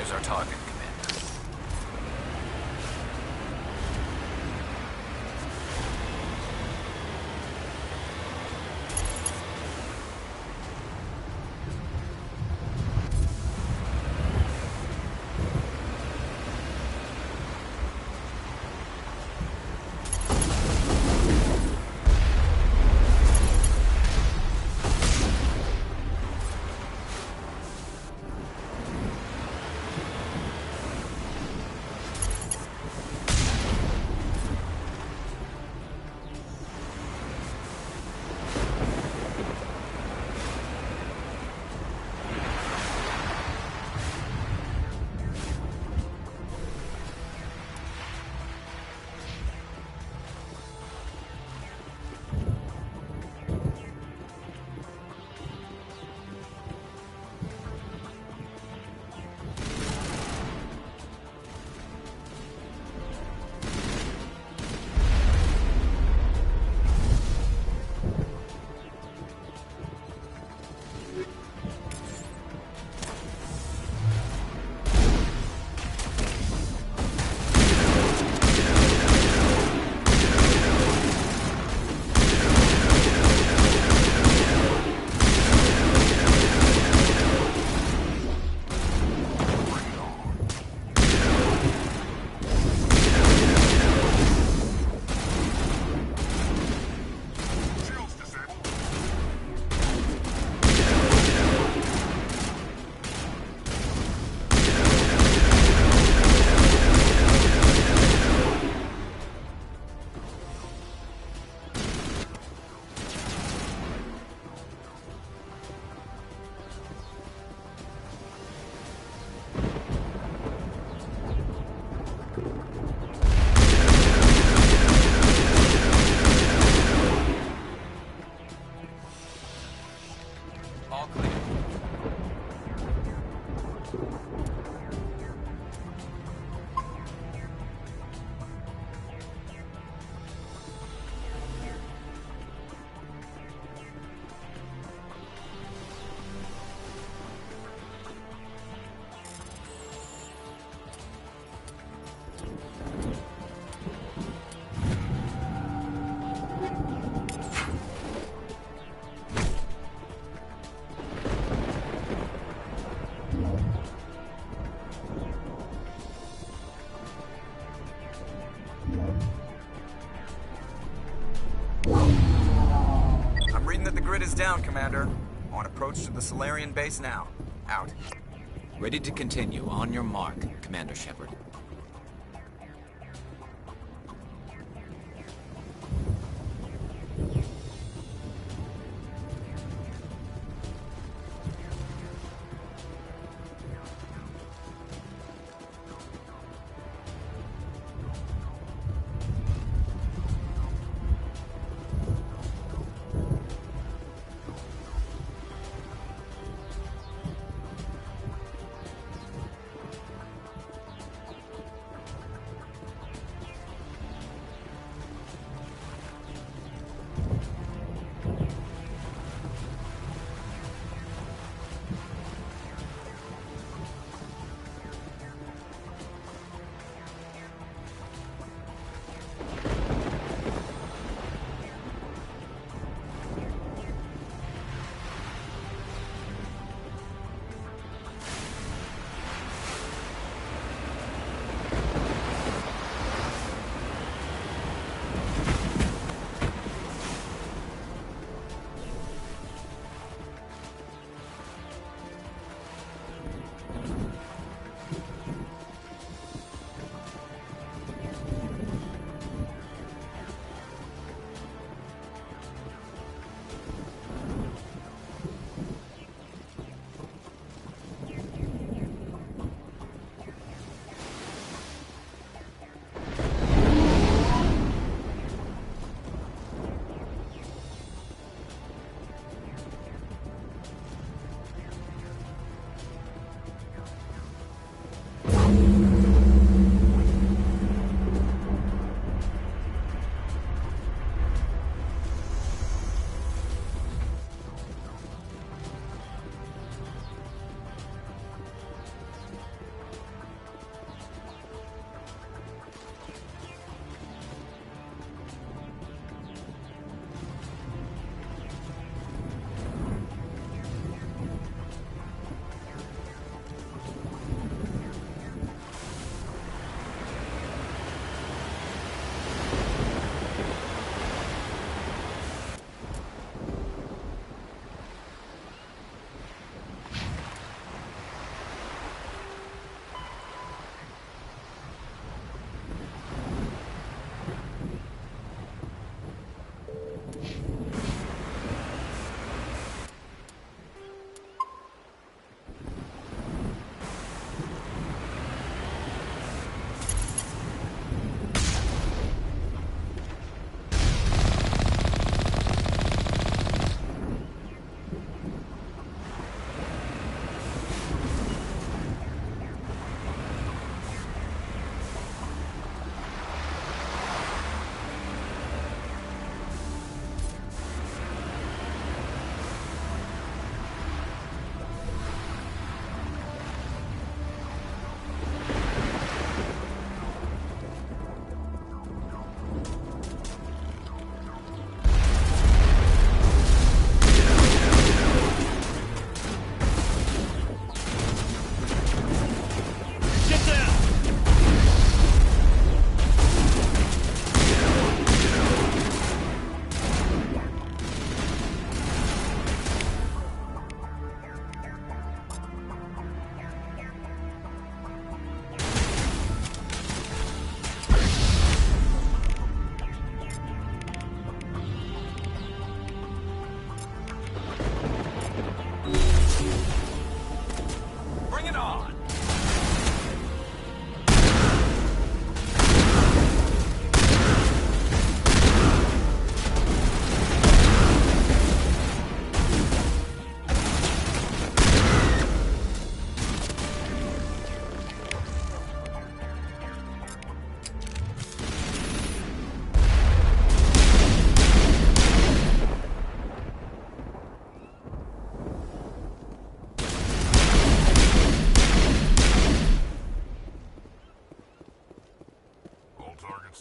There's our target, Commander. All clear. I'm reading that the grid is down, Commander. On approach to the Solarian base now. Out. Ready to continue. On your mark, Commander Shepard.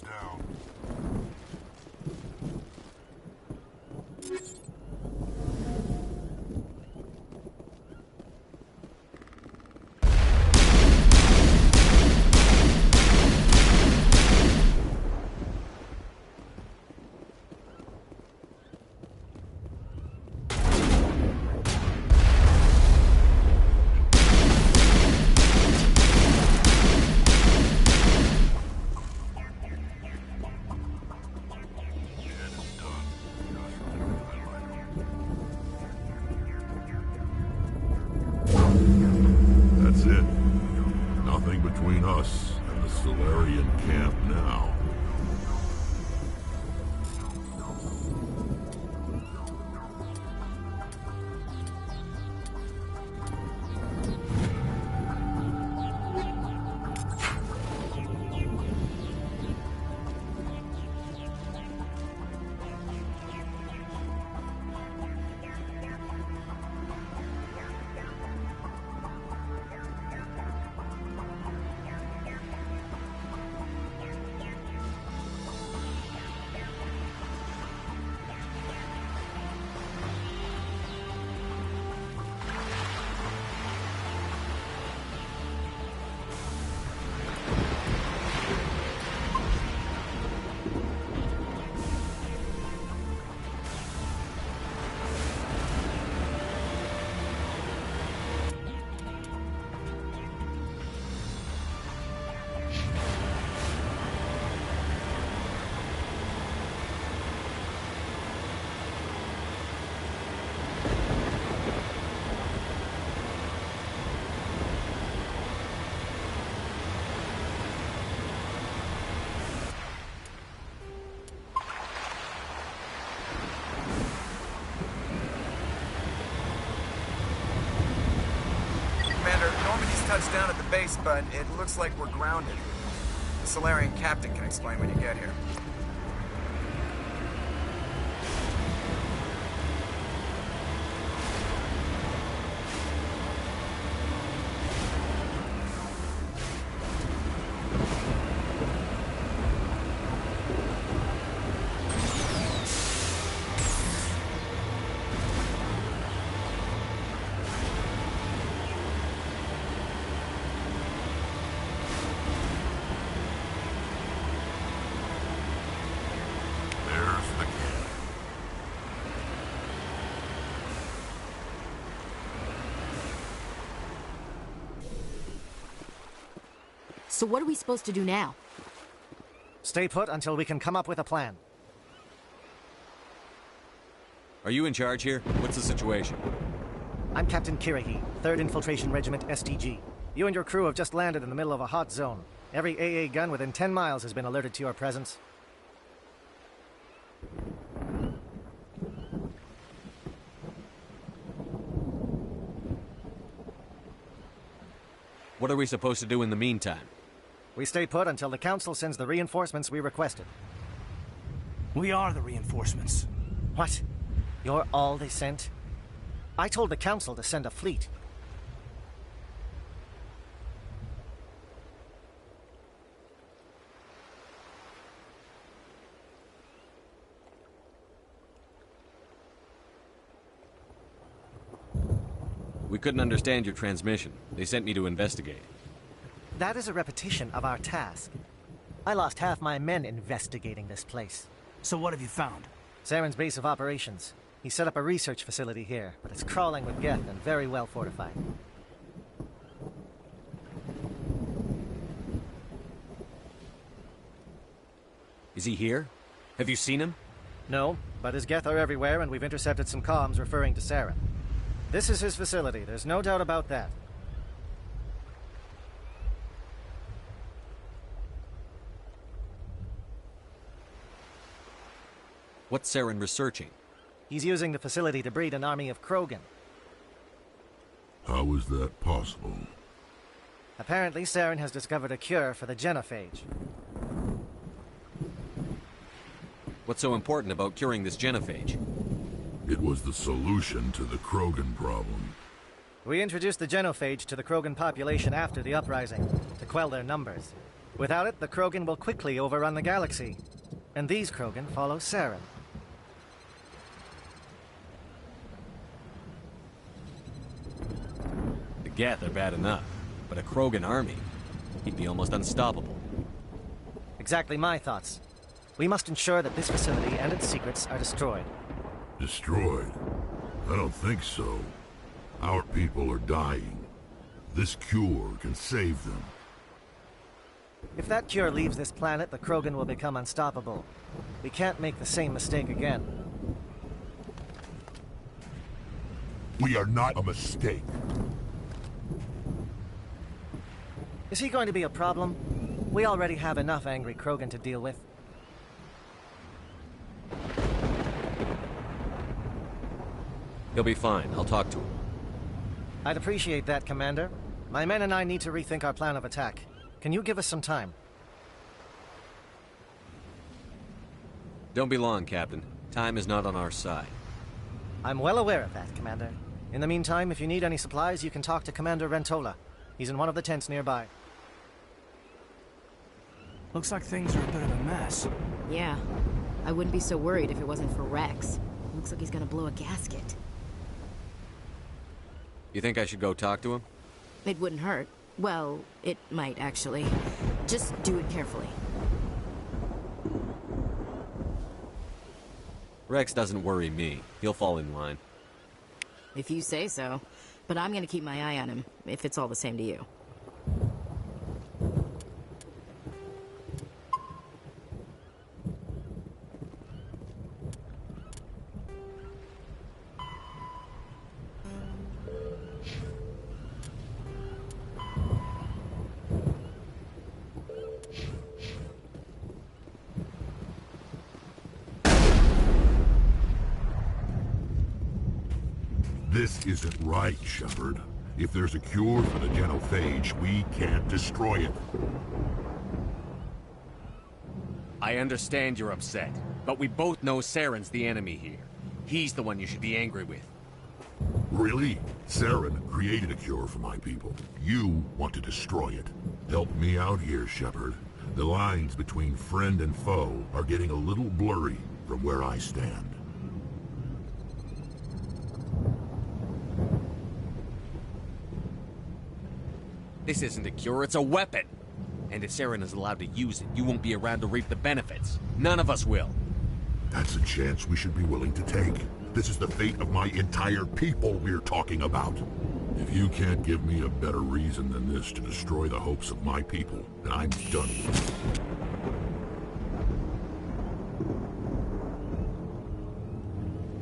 Guards down. That's it. Nothing between us and the Solarian camp now. Touched down at the base, but it looks like we're grounded. The Solarian captain can explain when you get here. So what are we supposed to do now? Stay put until we can come up with a plan. Are you in charge here? What's the situation? I'm Captain Kirrahe, 3rd Infiltration Regiment STG. You and your crew have just landed in the middle of a hot zone. Every AA gun within 10 miles has been alerted to your presence. What are we supposed to do in the meantime? We stay put until the Council sends the reinforcements we requested. We are the reinforcements. What? You're all they sent? I told the Council to send a fleet. We couldn't understand your transmission. They sent me to investigate. That is a repetition of our task. I lost half my men investigating this place. So what have you found? Saren's base of operations. He set up a research facility here, but it's crawling with Geth and very well fortified. Is he here? Have you seen him? No, but his Geth are everywhere, and we've intercepted some comms referring to Saren. This is his facility, there's no doubt about that. What's Saren researching? He's using the facility to breed an army of Krogan. How is that possible? Apparently, Saren has discovered a cure for the genophage. What's so important about curing this genophage? It was the solution to the Krogan problem. We introduced the genophage to the Krogan population after the uprising, to quell their numbers. Without it, the Krogan will quickly overrun the galaxy. And these Krogan follow Saren. The Geth are bad enough, but a Krogan army, he'd be almost unstoppable. Exactly my thoughts. We must ensure that this facility and its secrets are destroyed. Destroyed? I don't think so. Our people are dying. This cure can save them. If that cure leaves this planet, the Krogan will become unstoppable. We can't make the same mistake again. We are not a mistake. Is he going to be a problem? We already have enough angry Krogan to deal with. He'll be fine. I'll talk to him. I'd appreciate that, Commander. My men and I need to rethink our plan of attack. Can you give us some time? Don't be long, Captain. Time is not on our side. I'm well aware of that, Commander. In the meantime, if you need any supplies, you can talk to Commander Rentola. He's in one of the tents nearby. Looks like things are a bit of a mess. Yeah. I wouldn't be so worried if it wasn't for Rex. Looks like he's gonna blow a gasket. You think I should go talk to him? It wouldn't hurt. Well, it might, actually. Just do it carefully. Rex doesn't worry me. He'll fall in line. If you say so. But I'm gonna keep my eye on him, if it's all the same to you. This isn't right, Shepard. If there's a cure for the genophage, we can't destroy it. I understand you're upset, but we both know Saren's the enemy here. He's the one you should be angry with. Really? Saren created a cure for my people. You want to destroy it. Help me out here, Shepard. The lines between friend and foe are getting a little blurry from where I stand. This isn't a cure, it's a weapon! And if Saren is allowed to use it, you won't be around to reap the benefits. None of us will. That's a chance we should be willing to take. This is the fate of my entire people we're talking about. If you can't give me a better reason than this to destroy the hopes of my people, then I'm done with it.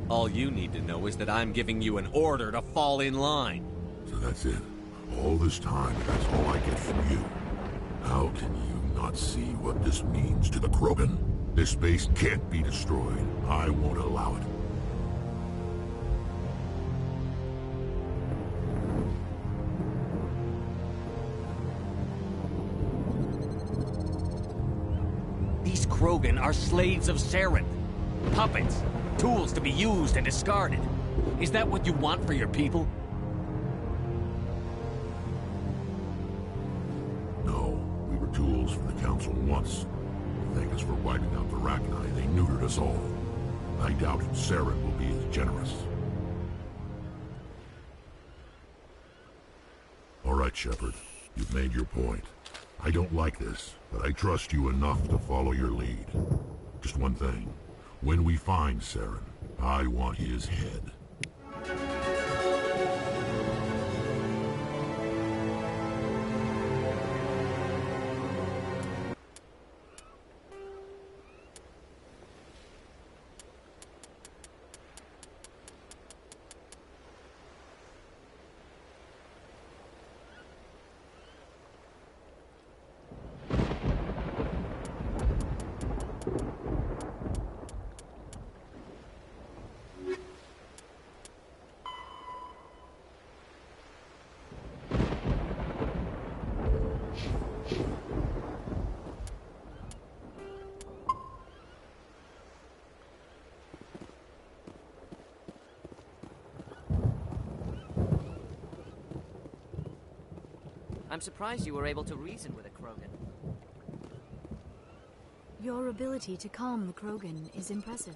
All you need to know is that I'm giving you an order to fall in line. So that's it. All this time, that's all I get from you. How can you not see what this means to the Krogan? This base can't be destroyed. I won't allow it. These Krogan are slaves of Saren. Puppets. Tools to be used and discarded. Is that what you want for your people? No, we were tools for the Council once. Thank us for wiping out the Rachni. They neutered us all. I doubt Saren will be as generous. All right, Shepard. You've made your point. I don't like this, but I trust you enough to follow your lead. Just one thing. When we find Saren, I want his head. I'm surprised you were able to reason with a Krogan. Your ability to calm the Krogan is impressive.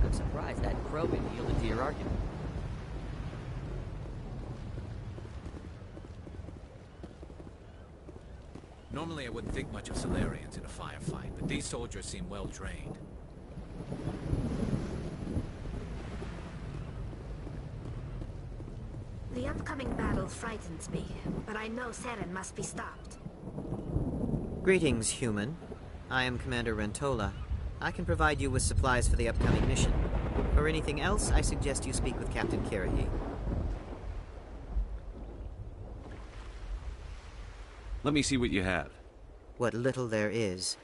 I'm surprised that Krogan yielded to your argument. Normally I wouldn't think much of Solarians in a firefight, but these soldiers seem well trained. The upcoming battle frightens me, but I know Saren must be stopped. Greetings, human. I am Commander Rentola. I can provide you with supplies for the upcoming mission. For anything else, I suggest you speak with Captain Kirahi. Let me see what you have. What little there is.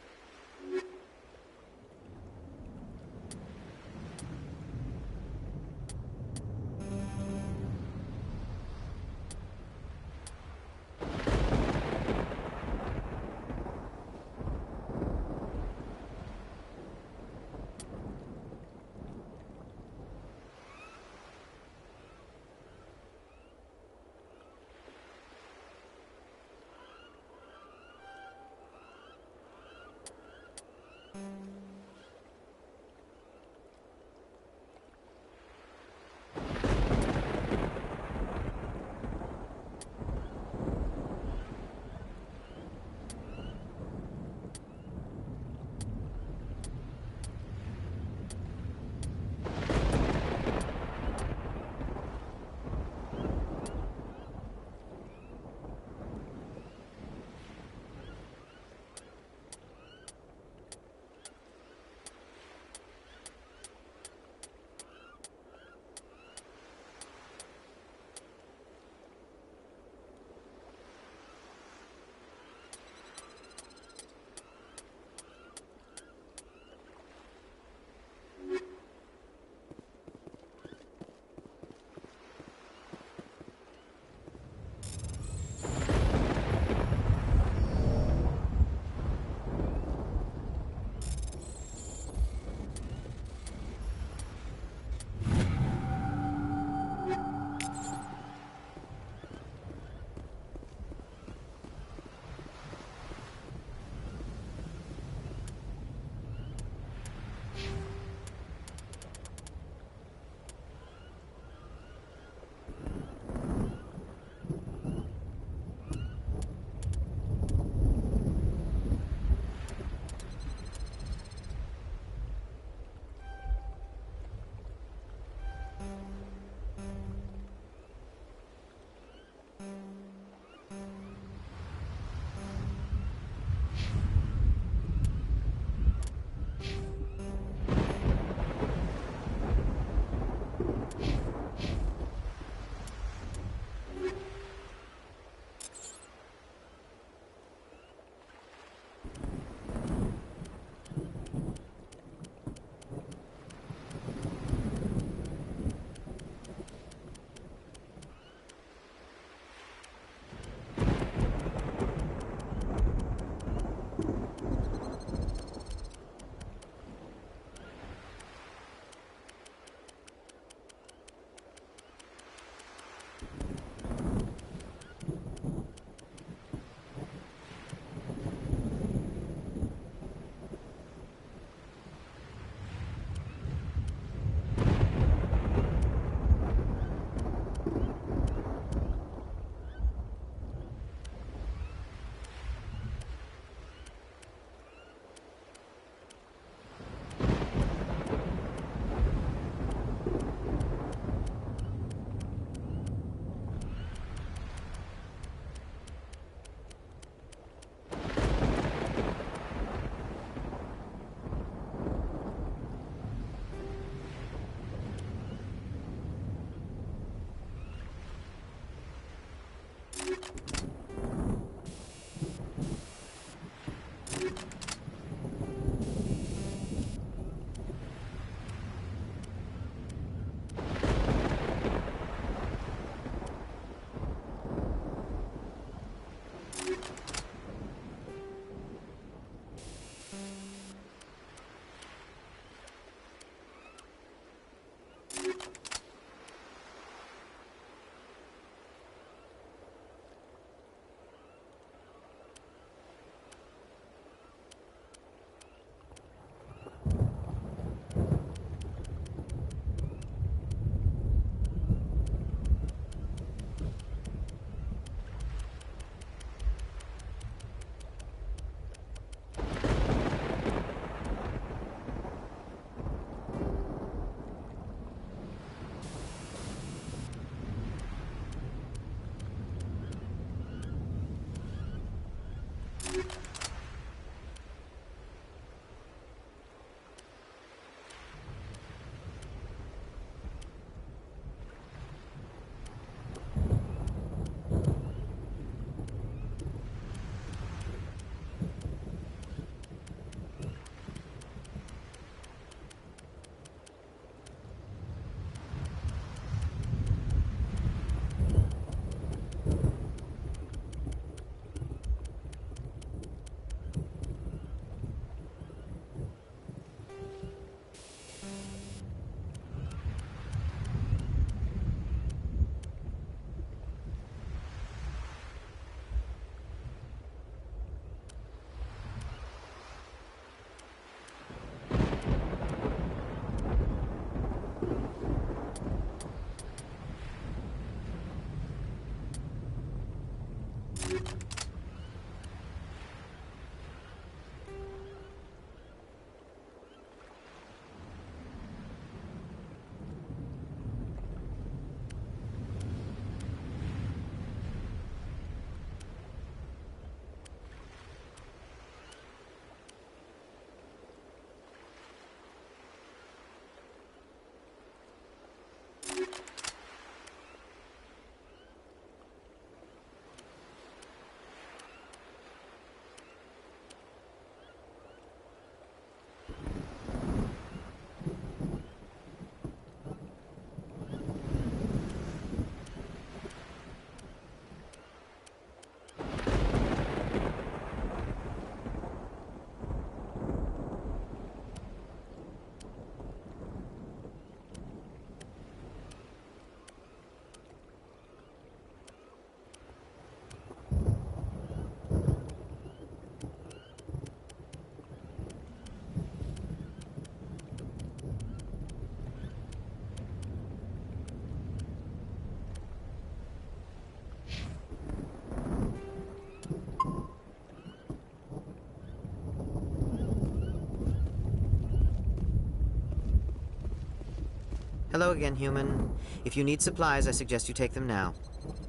Hello again, human. If you need supplies, I suggest you take them now.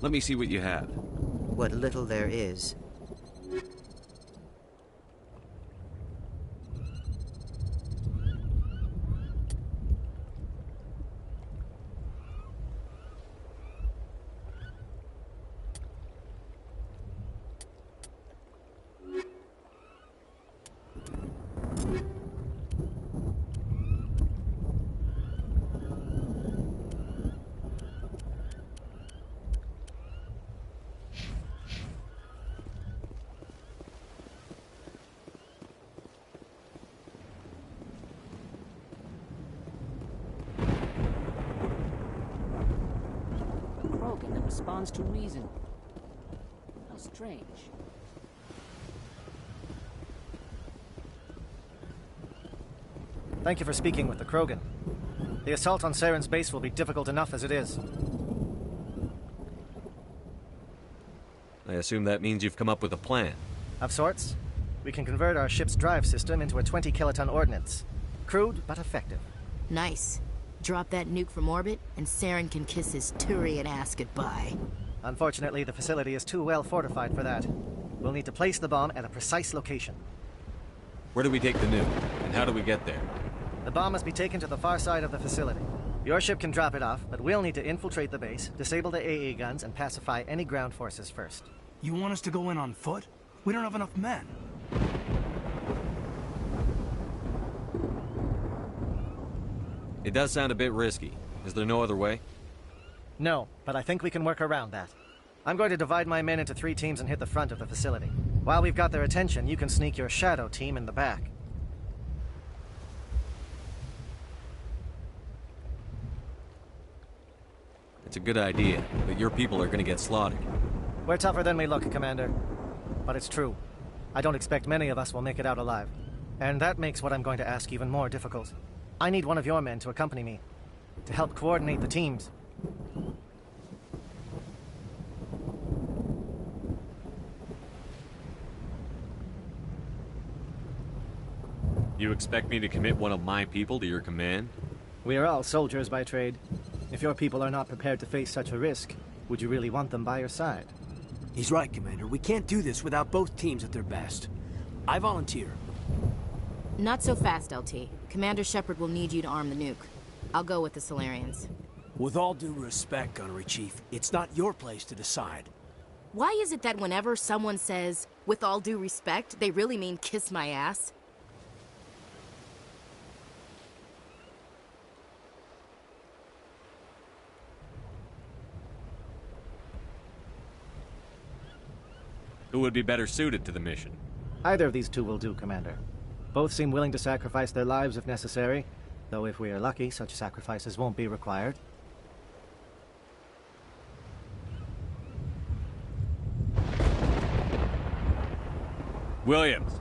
Let me see what you have. What little there is. Krogan that responds to reason. How strange. Thank you for speaking with the Krogan. The assault on Saren's base will be difficult enough as it is. I assume that means you've come up with a plan. Of sorts. We can convert our ship's drive system into a 20-kiloton ordnance. Crude, but effective. Nice. Drop that nuke from orbit, and Saren can kiss his Turian ass goodbye. Unfortunately, the facility is too well fortified for that. We'll need to place the bomb at a precise location. Where do we take the nuke? And how do we get there? The bomb must be taken to the far side of the facility. Your ship can drop it off, but we'll need to infiltrate the base, disable the AA guns, and pacify any ground forces first. You want us to go in on foot? We don't have enough men. It does sound a bit risky. Is there no other way? No, but I think we can work around that. I'm going to divide my men into 3 teams and hit the front of the facility. While we've got their attention, you can sneak your shadow team in the back. It's a good idea, but your people are gonna get slaughtered. We're tougher than we look, Commander. But it's true. I don't expect many of us will make it out alive. And that makes what I'm going to ask even more difficult. I need one of your men to accompany me, to help coordinate the teams. You expect me to commit one of my people to your command? We are all soldiers by trade. If your people are not prepared to face such a risk, would you really want them by your side? He's right, Commander. We can't do this without both teams at their best. I volunteer. Not so fast, LT. Commander Shepard will need you to arm the nuke. I'll go with the Solarians. With all due respect, Gunnery Chief, it's not your place to decide. Why is it that whenever someone says, with all due respect, they really mean kiss my ass? Who would be better suited to the mission? Either of these two will do, Commander. Both seem willing to sacrifice their lives if necessary, though if we are lucky, such sacrifices won't be required. Williams,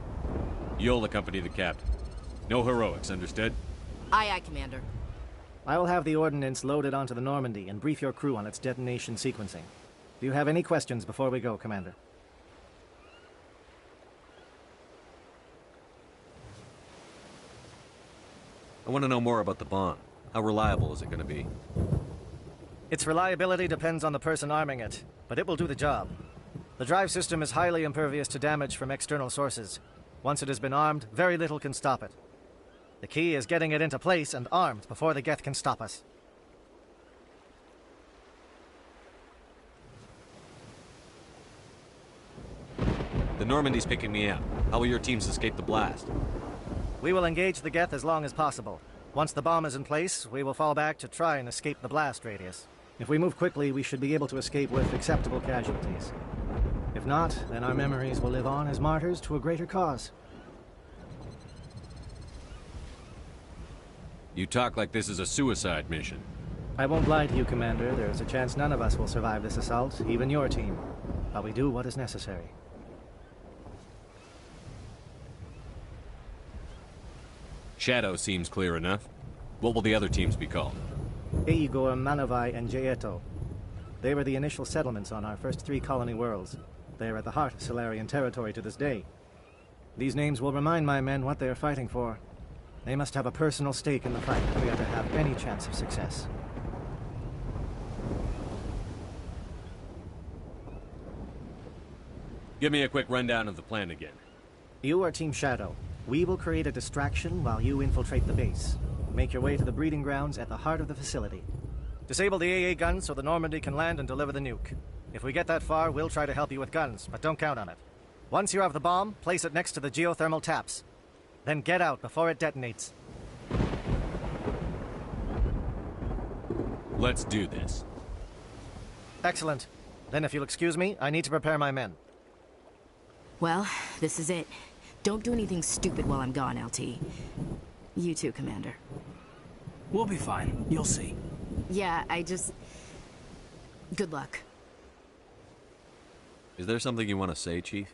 you'll accompany the captain. No heroics, understood? Aye, aye, Commander. I will have the ordnance loaded onto the Normandy and brief your crew on its detonation sequencing. Do you have any questions before we go, Commander? I want to know more about the bomb. How reliable is it going to be? Its reliability depends on the person arming it, but it will do the job. The drive system is highly impervious to damage from external sources. Once it has been armed, very little can stop it. The key is getting it into place and armed before the Geth can stop us. The Normandy's picking me up. How will your teams escape the blast? We will engage the Geth as long as possible. Once the bomb is in place, we will fall back to try and escape the blast radius. If we move quickly, we should be able to escape with acceptable casualties. If not, then our memories will live on as martyrs to a greater cause. You talk like this is a suicide mission. I won't lie to you, Commander. There is a chance none of us will survive this assault, even your team. But we do what is necessary. Shadow seems clear enough. What will the other teams be called? Igor, Manovai, and Jaeto. They were the initial settlements on our first 3 colony worlds. They are at the heart of Solarian territory to this day. These names will remind my men what they are fighting for. They must have a personal stake in the fight if we are to have any chance of success. Give me a quick rundown of the plan again. You are Team Shadow. We will create a distraction while you infiltrate the base. Make your way to the breeding grounds at the heart of the facility. Disable the AA guns so the Normandy can land and deliver the nuke. If we get that far, we'll try to help you with guns, but don't count on it. Once you have the bomb, place it next to the geothermal taps. Then get out before it detonates. Let's do this. Excellent. Then if you'll excuse me, I need to prepare my men. Well, this is it. Don't do anything stupid while I'm gone, LT. You too, Commander. We'll be fine. You'll see. Yeah, good luck. Is there something you want to say, Chief?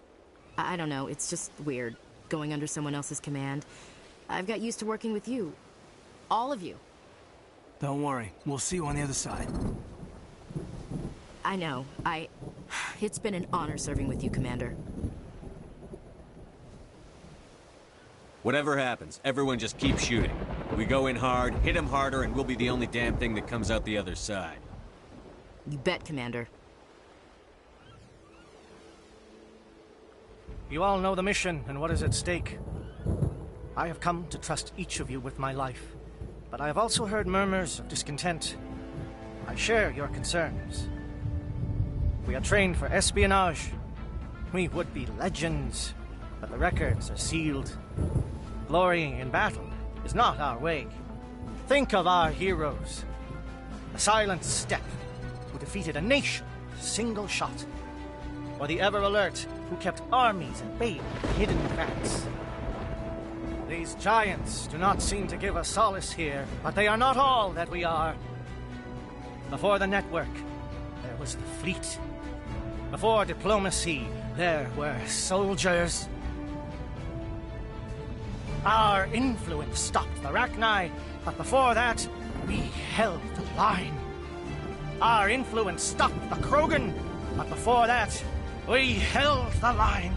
I don't know, it's just weird, going under someone else's command. I've got used to working with you. All of you. Don't worry. We'll see you on the other side. I know. It's been an honor serving with you, Commander. Whatever happens, everyone just keep shooting. We go in hard, hit him harder, and we'll be the only damn thing that comes out the other side. You bet, Commander. You all know the mission and what is at stake. I have come to trust each of you with my life, but I have also heard murmurs of discontent. I share your concerns. We are trained for espionage. We would be legends, but the records are sealed. Glorying in battle is not our way. Think of our heroes. The silent step who defeated a nation with a single shot. Or the ever-alert who kept armies at bay with hidden facts. These giants do not seem to give us solace here, but they are not all that we are. Before the network, there was the fleet. Before diplomacy, there were soldiers. Our influence stopped the Rachni, but before that, we held the line. Our influence stopped the Krogan, but before that, we held the line.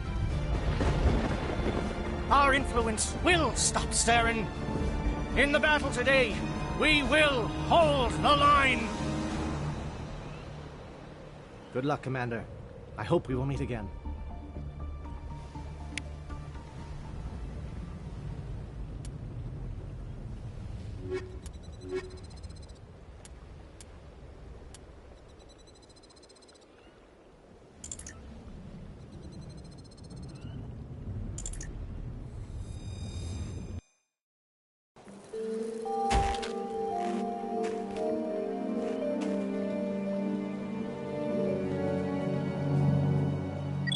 Our influence will stop Saren. In the battle today, we will hold the line. Good luck, Commander. I hope we will meet again.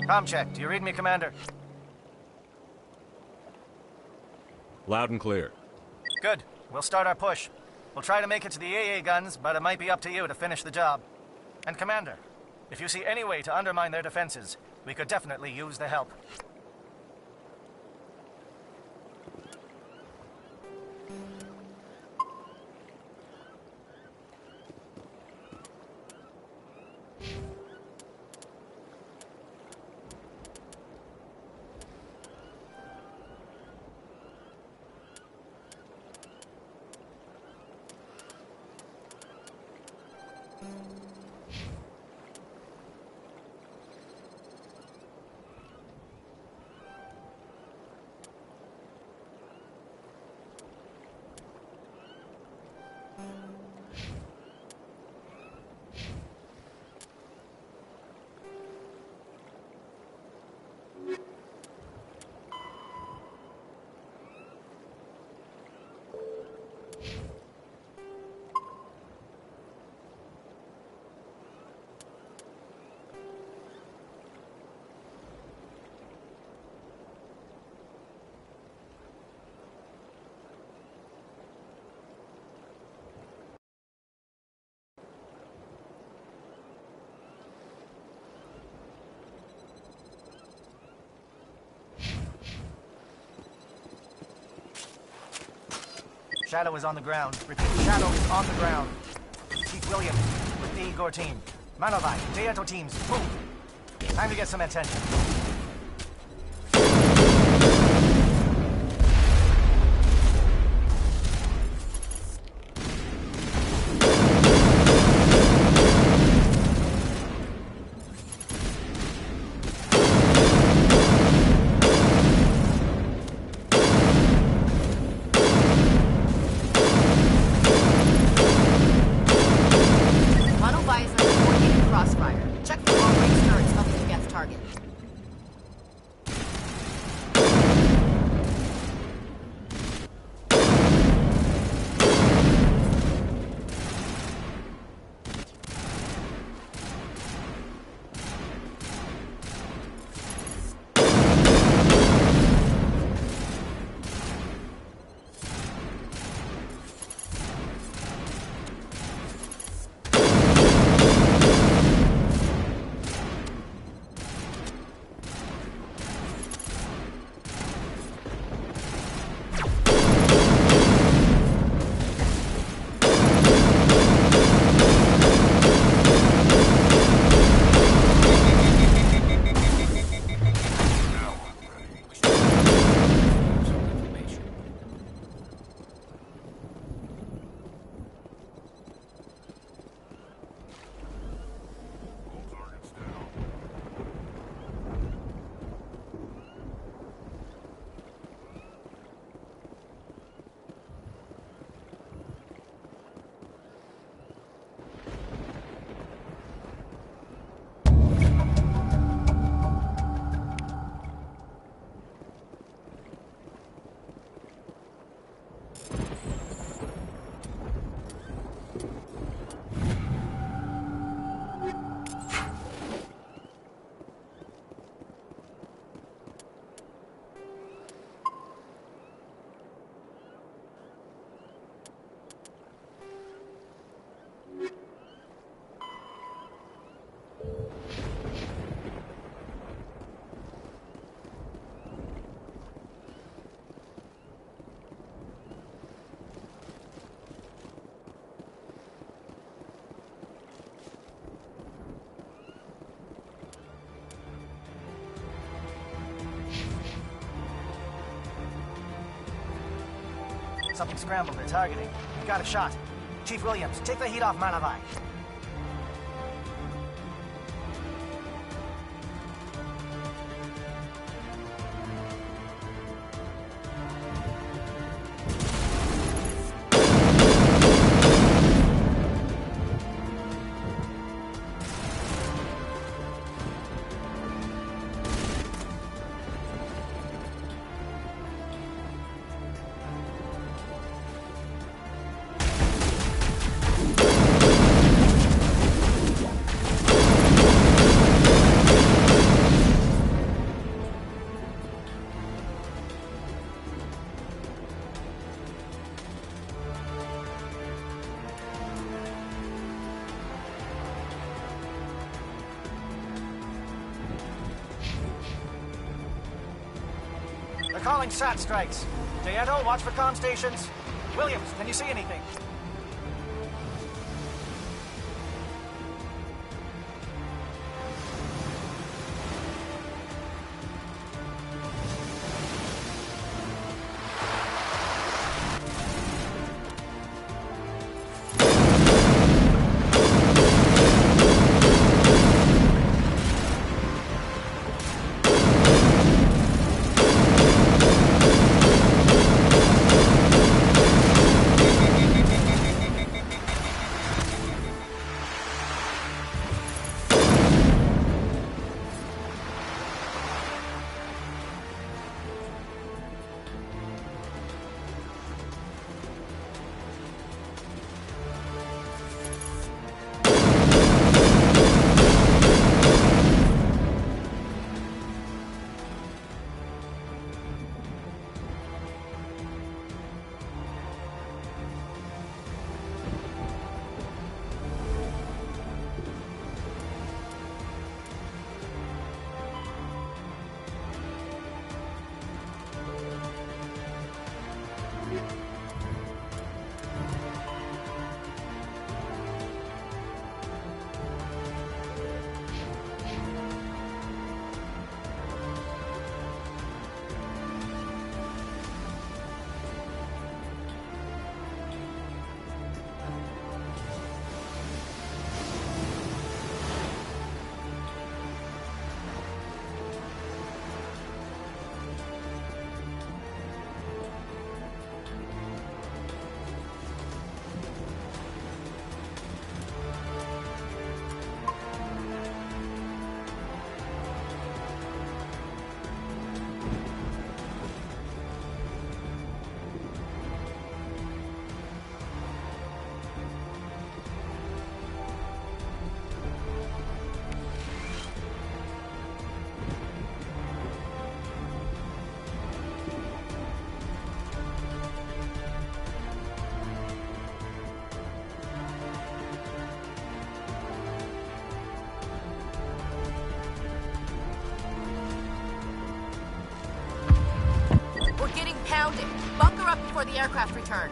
Com check. Do you read me, Commander? Loud and clear. Good. We'll start our push. We'll try to make it to the AA guns, but it might be up to you to finish the job. And Commander, if you see any way to undermine their defenses, we could definitely use the help. Shadow is on the ground. Repeat, Shadow is on the ground. Chief William, with the Igor team. Manovai, Deato teams, move. Time to get some attention. target. Something scrambled. They're targeting. We got a shot. Chief Williams, take the heat off Manavai. They're calling SAT strikes. Jugando, watch for comm stations. Williams, can you see anything? grounded. Bunker up before the aircraft return.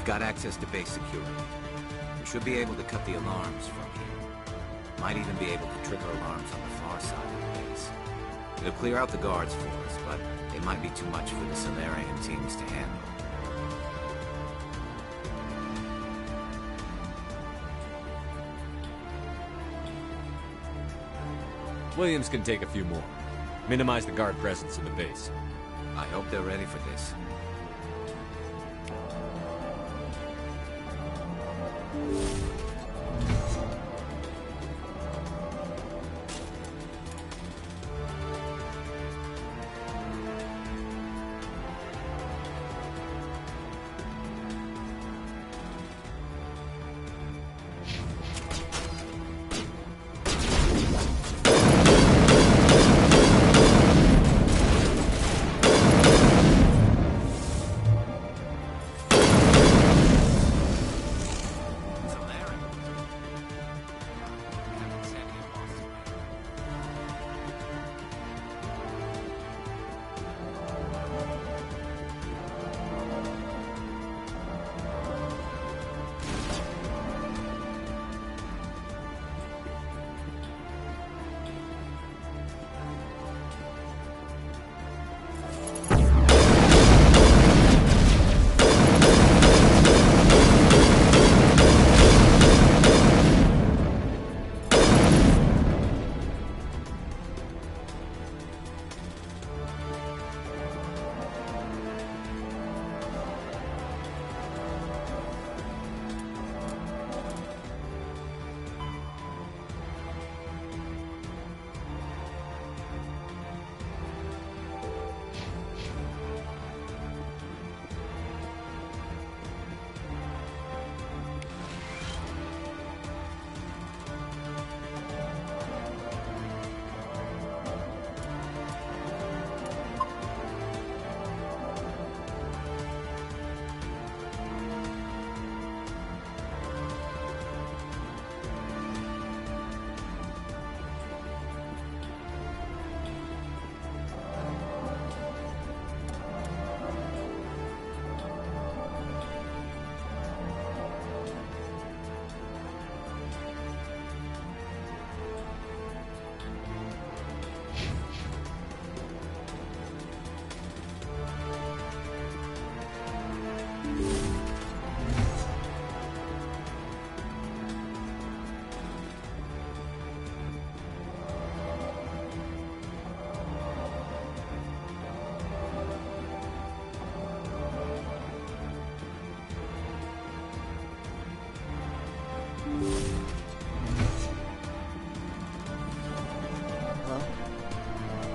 We've got access to base security. We should be able to cut the alarms from here. Might even be able to trigger alarms on the far side of the base. It'll clear out the guards for us, but it might be too much for the Solarian teams to handle. Williams can take a few more. Minimize the guard presence in the base. I hope they're ready for this.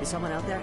Is someone out there?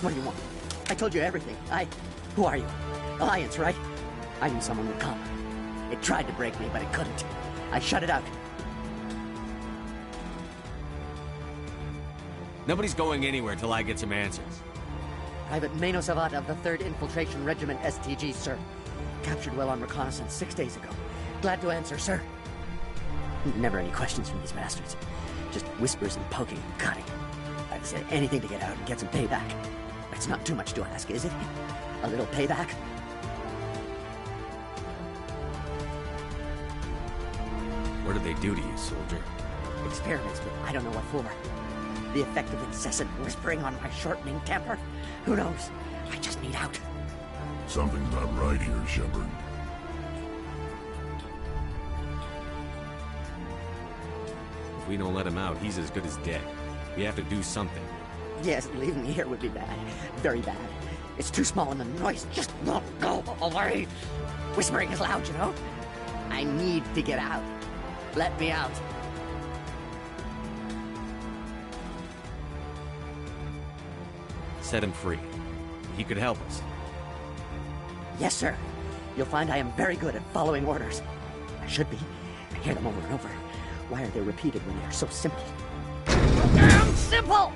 What do you want? I told you everything. Who are you? Alliance, right? I knew someone would come. It tried to break me, but it couldn't. I shut it out. Nobody's going anywhere till I get some answers. Private Mano Savat of the 3rd Infiltration Regiment STG, sir. Captured well on reconnaissance 6 days ago. Glad to answer, sir. Never any questions from these bastards. Just whispers and poking and cutting. I'd say anything to get out and get some payback. It's not too much to ask, is it? A little payback? What did they do to you, soldier? Experiments, but I don't know what for. The effect of incessant whispering on my shortening temper? Who knows? I just need out. Something's not right here, Shepard. If we don't let him out, he's as good as dead. We have to do something. Yes, leaving me here would be bad. Very bad. It's too small and the noise just won't go away. Whispering is loud, you know? I need to get out. Let me out. Set him free. He could help us. Yes, sir. You'll find I am very good at following orders. I should be. I hear them over and over. Why are they repeated when they're so simple? Damn simple!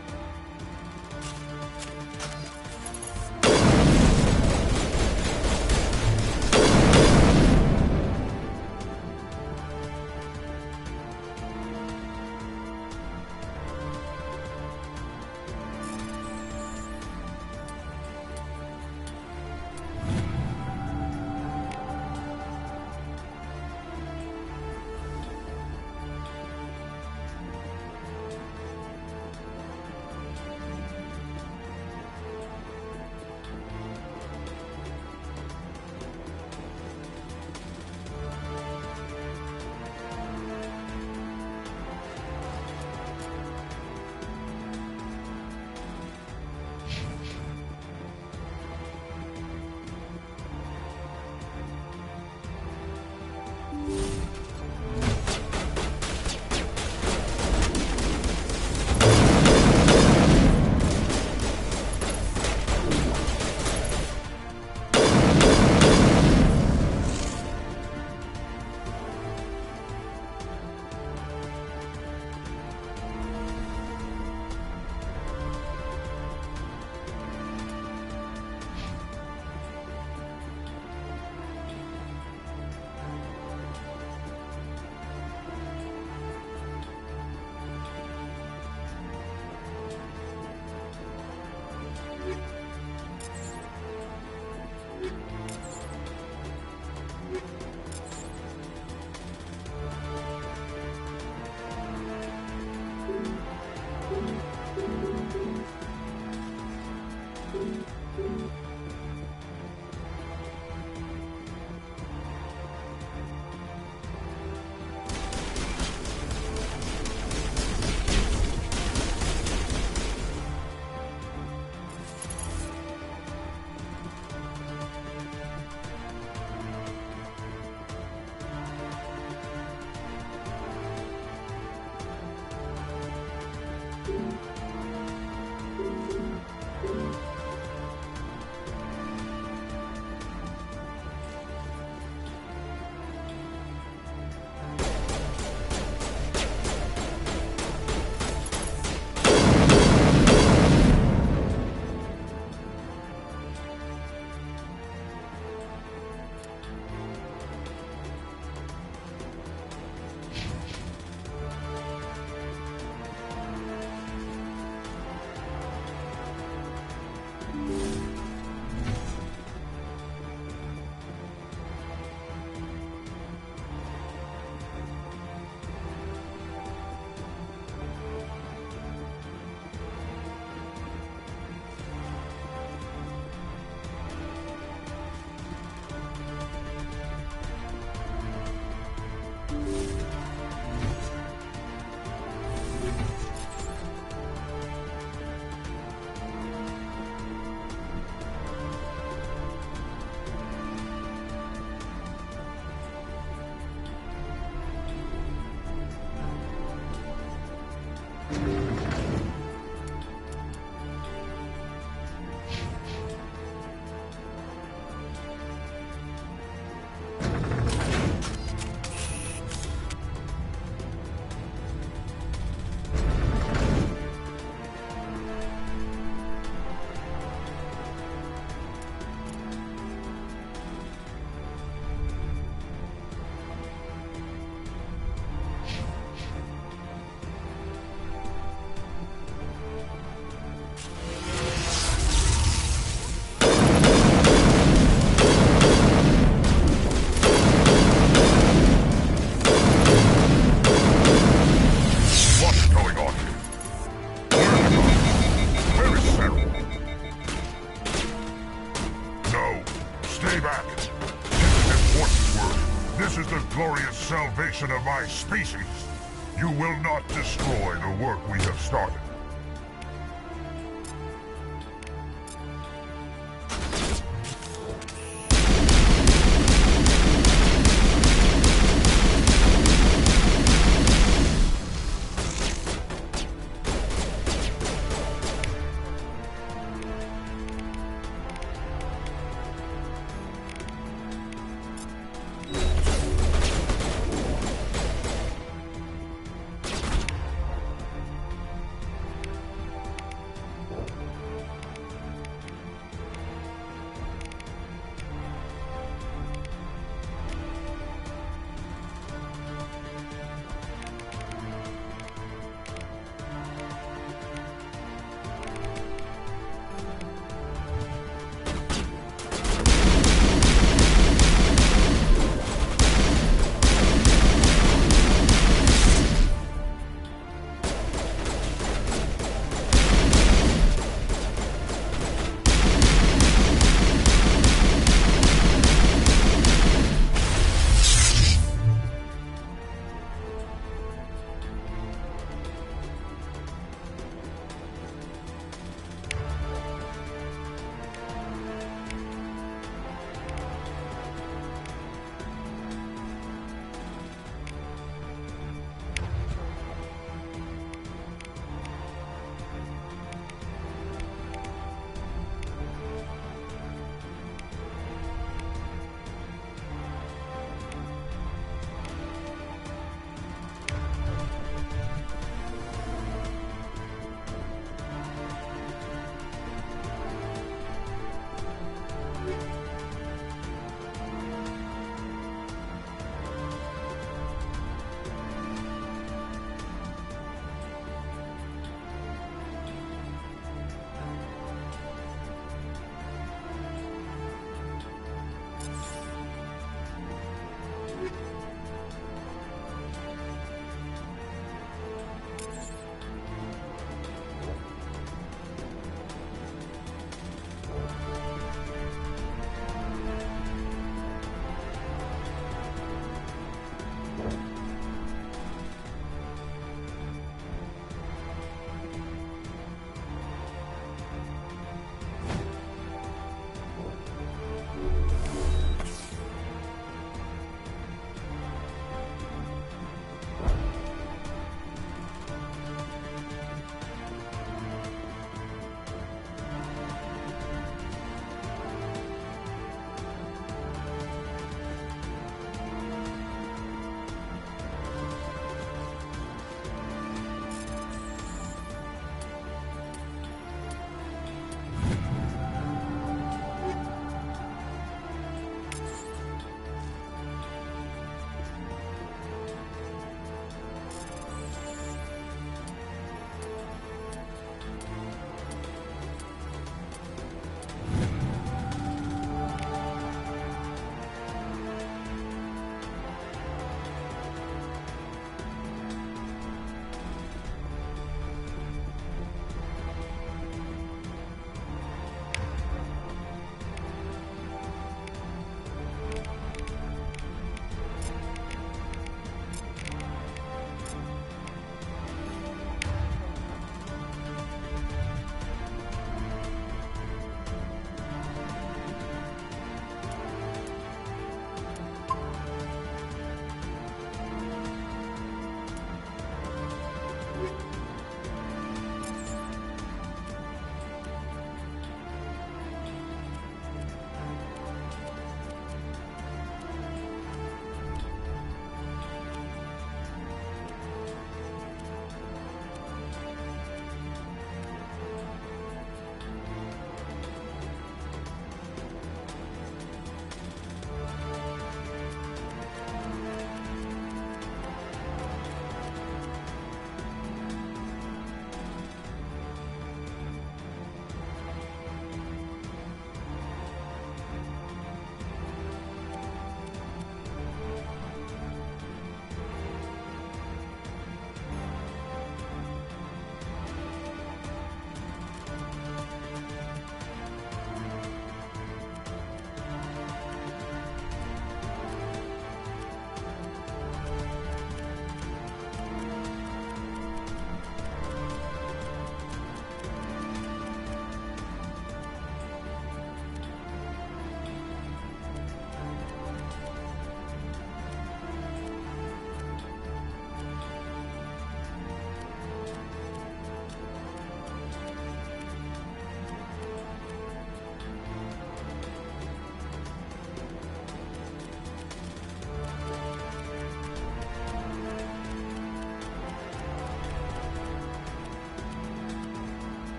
Stay back. This is important work. This is the glorious salvation of my species. You will not destroy the work we have started.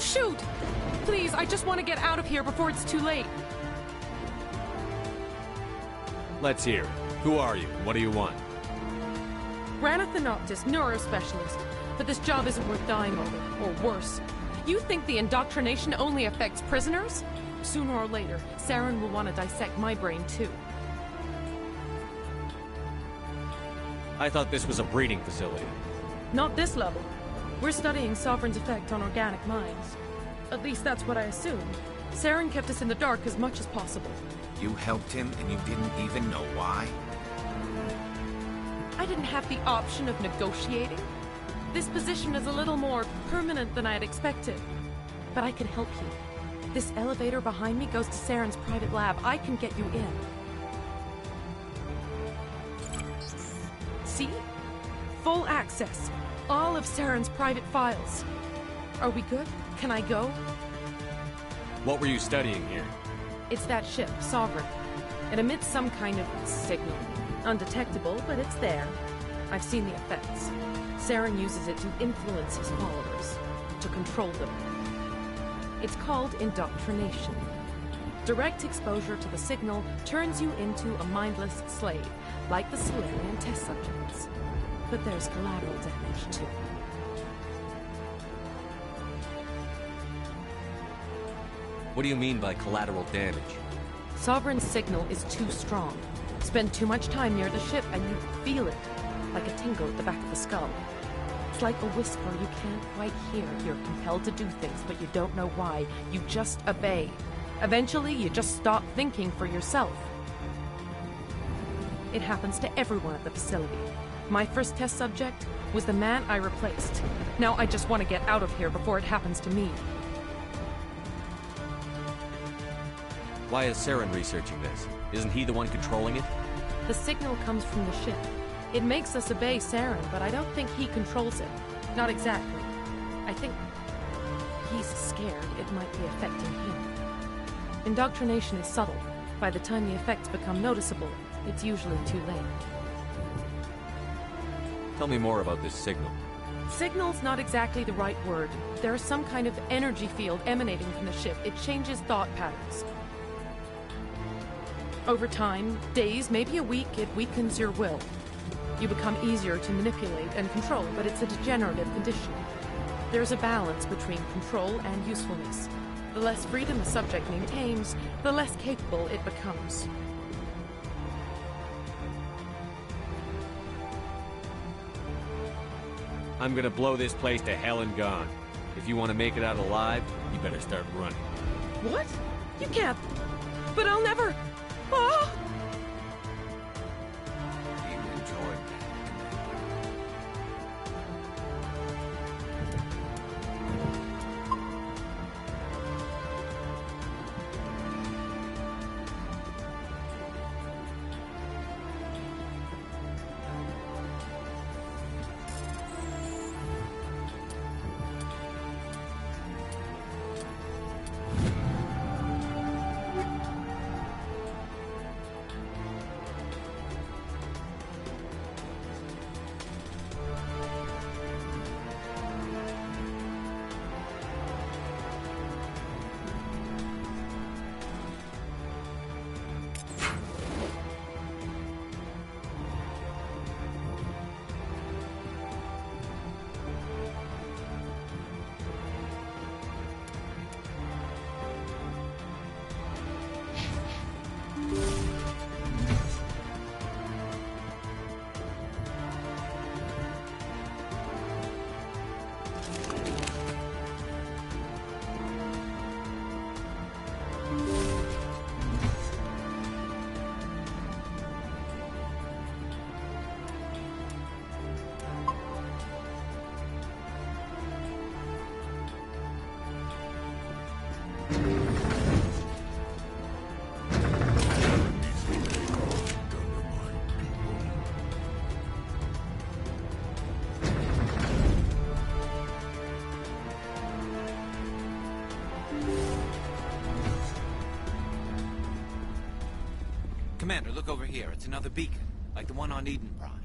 Don't shoot! Please, I just want to get out of here before it's too late. Let's hear it. Who are you, and what do you want? Granith Thanoptis, neurospecialist. But this job isn't worth dying over, or worse. You think the indoctrination only affects prisoners? Sooner or later, Saren will want to dissect my brain too. I thought this was a breeding facility. Not this level. We're studying Sovereign's effect on organic minds. At least that's what I assumed. Saren kept us in the dark as much as possible. You helped him and you didn't even know why? I didn't have the option of negotiating. This position is a little more permanent than I had expected. But I can help you. This elevator behind me goes to Saren's private lab. I can get you in. See? Full access. All of Saren's private files. Are we good? Can I go? What were you studying here? It's that ship, Sovereign. It emits some kind of signal. Undetectable, but it's there. I've seen the effects. Saren uses it to influence his followers, to control them. It's called indoctrination. Direct exposure to the signal turns you into a mindless slave, like the Solarian test subjects. But there's collateral damage, too. What do you mean by collateral damage? Sovereign's signal is too strong. Spend too much time near the ship and you feel it, like a tingle at the back of the skull. It's like a whisper you can't quite hear. You're compelled to do things, but you don't know why. You just obey. Eventually, you just stop thinking for yourself. It happens to everyone at the facility. My first test subject was the man I replaced. Now I just want to get out of here before it happens to me. Why is Saren researching this? Isn't he the one controlling it? The signal comes from the ship. It makes us obey Saren, but I don't think he controls it. Not exactly. I think he's scared it might be affecting him. Indoctrination is subtle. By the time the effects become noticeable, it's usually too late. Tell me more about this signal. Signal's not exactly the right word. There's some kind of energy field emanating from the ship. It changes thought patterns. Over time, days, maybe a week, it weakens your will. You become easier to manipulate and control, but it's a degenerative condition. There's a balance between control and usefulness. The less freedom the subject maintains, the less capable it becomes. I'm gonna blow this place to hell and gone. If you want to make it out alive, you better start running. What? You can't. But I'll never. Oh! You enjoyed that. Commander, look over here. It's another beacon, like the one on Eden Prime.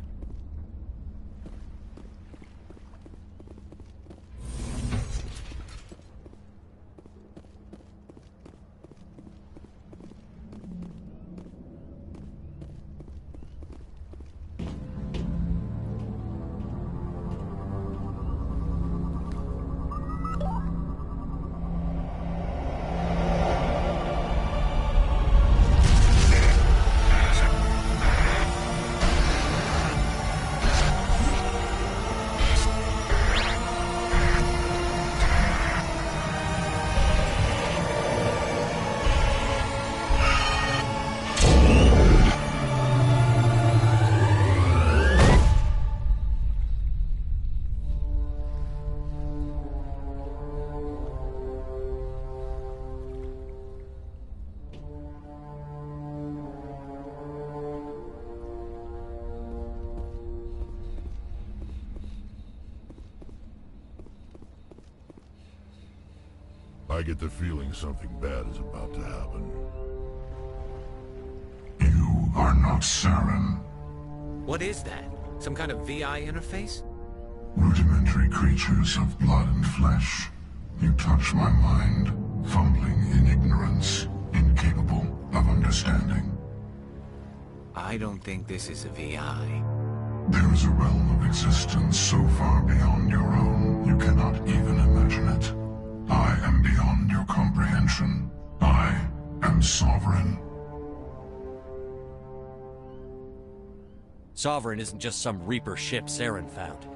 I get the feeling something bad is about to happen. You are not Saren. What is that? Some kind of VI interface? Rudimentary creatures of blood and flesh. You touch my mind, fumbling in ignorance, incapable of understanding. I don't think this is a VI. There is a realm of existence so far beyond your own, you cannot even imagine it. I am beyond your comprehension. I am sovereign. Sovereign isn't just some Reaper ship Saren found.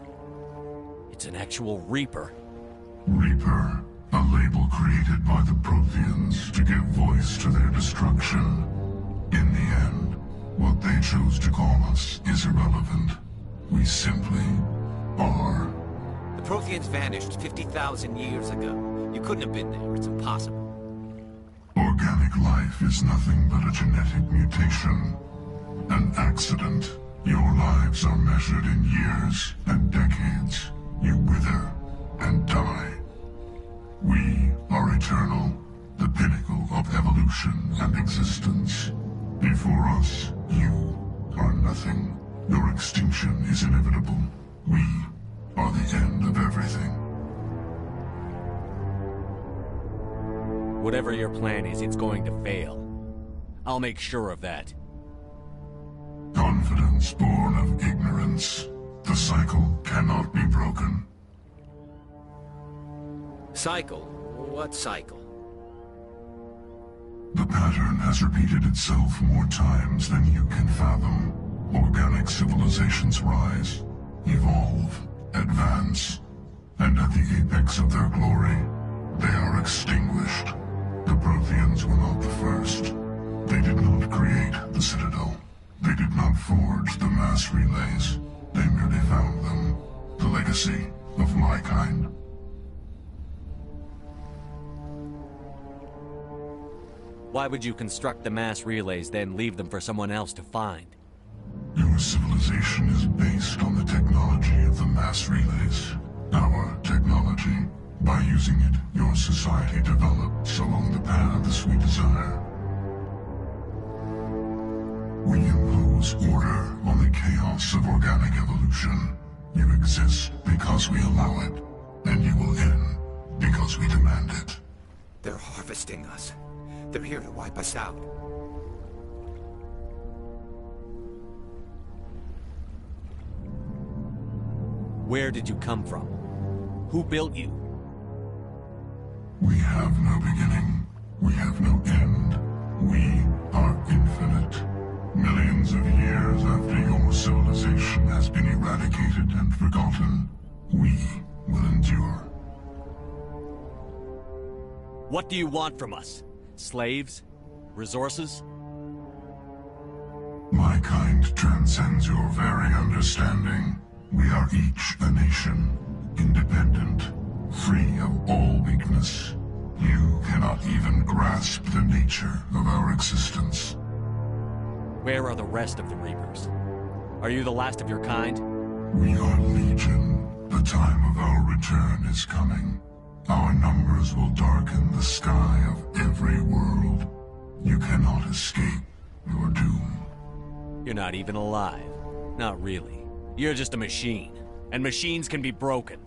It's an actual Reaper. Reaper, a label created by the Protheans to give voice to their destruction. In the end, what they chose to call us is irrelevant. We simply are. The Protheans vanished 50,000 years ago. You couldn't have been there. It's impossible. Organic life is nothing but a genetic mutation. An accident. Your lives are measured in years and decades. You wither and die. We are eternal, the pinnacle of evolution and existence. Before us, you are nothing. Your extinction is inevitable. We are the end of everything. Whatever your plan is, it's going to fail. I'll make sure of that. Confidence born of ignorance. The cycle cannot be broken. Cycle? What cycle? The pattern has repeated itself more times than you can fathom. Organic civilizations rise, evolve, advance, and at the apex of their glory, they are extinguished. The Protheans were not the first. They did not create the Citadel. They did not forge the mass relays. They merely found them. The legacy of my kind. Why would you construct the mass relays, then leave them for someone else to find? Your civilization is based on the technology of the mass relays. Our technology. By using it, your society develops along the paths we desire. We impose order on the chaos of organic evolution. You exist because we allow it, and you will end because we demand it. They're harvesting us. They're here to wipe us out. Where did you come from? Who built you? We have no beginning. We have no end. We are infinite. Millions of years after your civilization has been eradicated and forgotten, we will endure. What do you want from us? Slaves? Resources? My kind transcends your very understanding. We are each a nation, independent, free of all weakness. You cannot even grasp the nature of our existence. Where are the rest of the Reapers? Are you the last of your kind? We are Legion. The time of our return is coming. Our numbers will darken the sky of every world. You cannot escape your doom. You're not even alive. Not really. You're just a machine. And machines can be broken.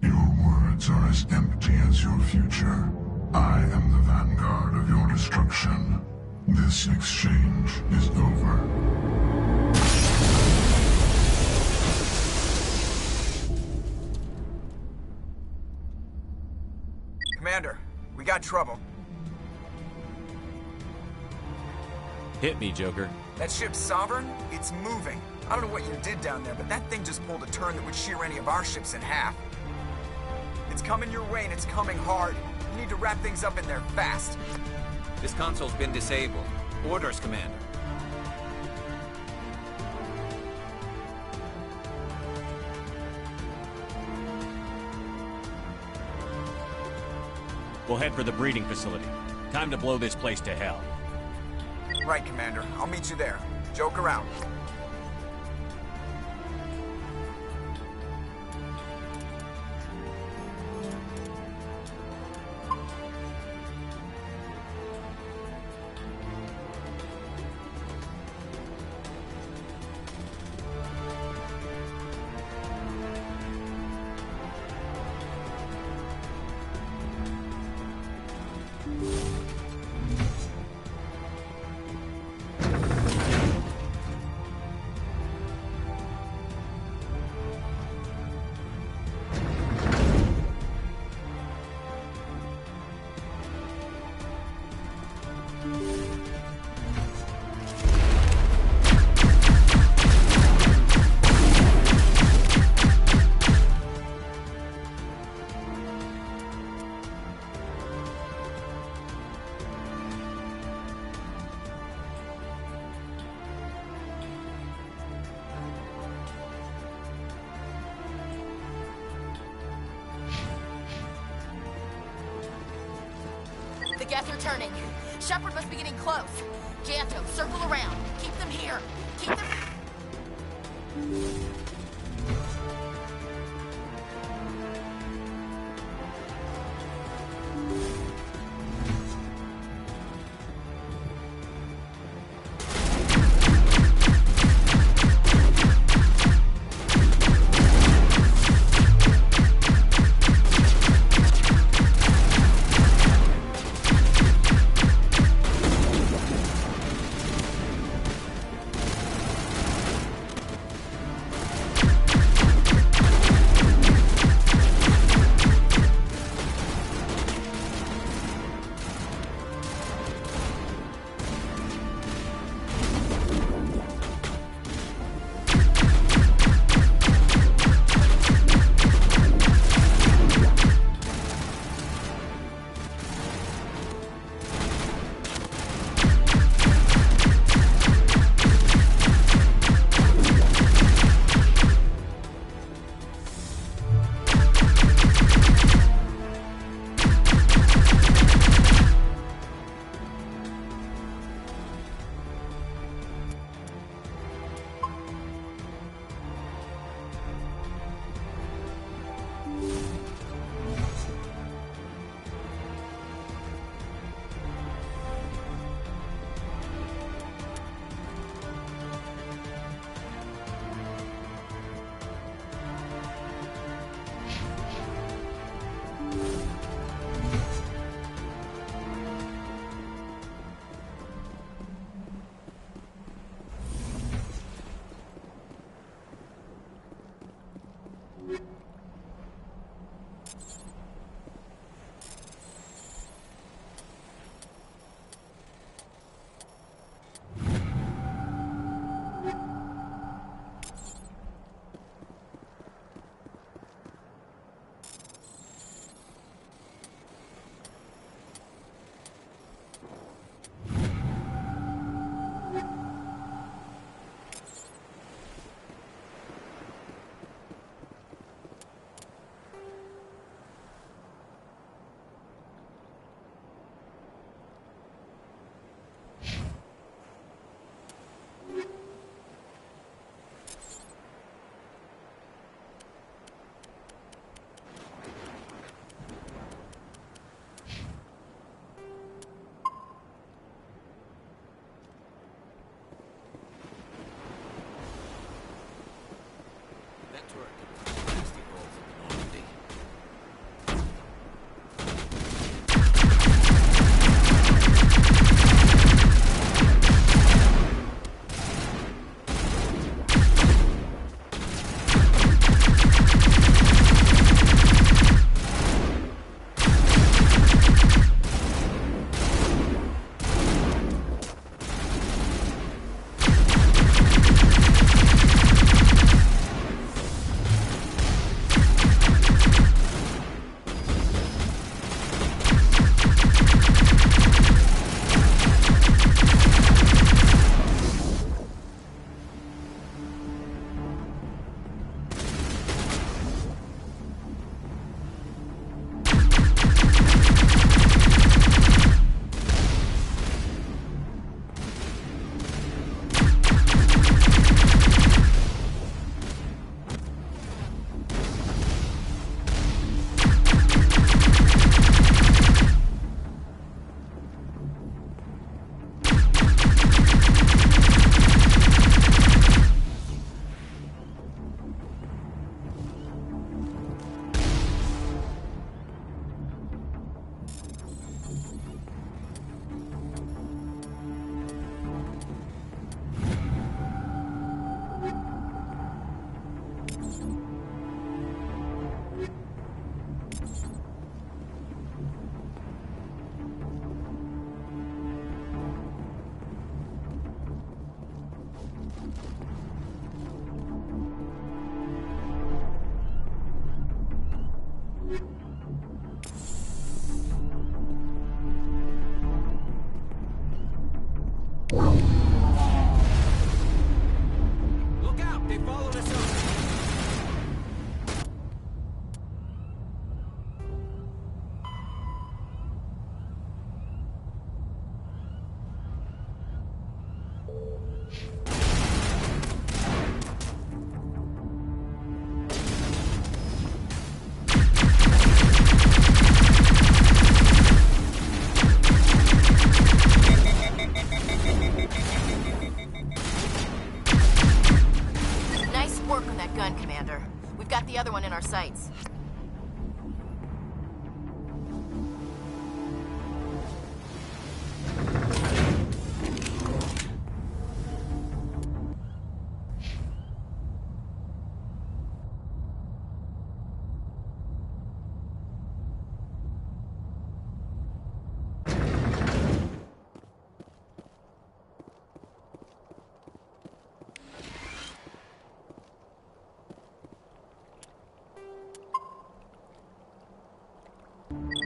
Your words are as empty as your future. I am the vanguard of your destruction. This exchange is over. Commander, we got trouble. Hit me, Joker. That ship's Sovereign? It's moving. I don't know what you did down there, but that thing just pulled a turn that would shear any of our ships in half. It's coming your way, and it's coming hard. You need to wrap things up in there fast. This console's been disabled. Orders, Commander. We'll head for the breeding facility. Time to blow this place to hell. Right, Commander. I'll meet you there. Joke around. Geth are turning. Shepard must be getting close. Janto, circle around. Keep them here. Keep them...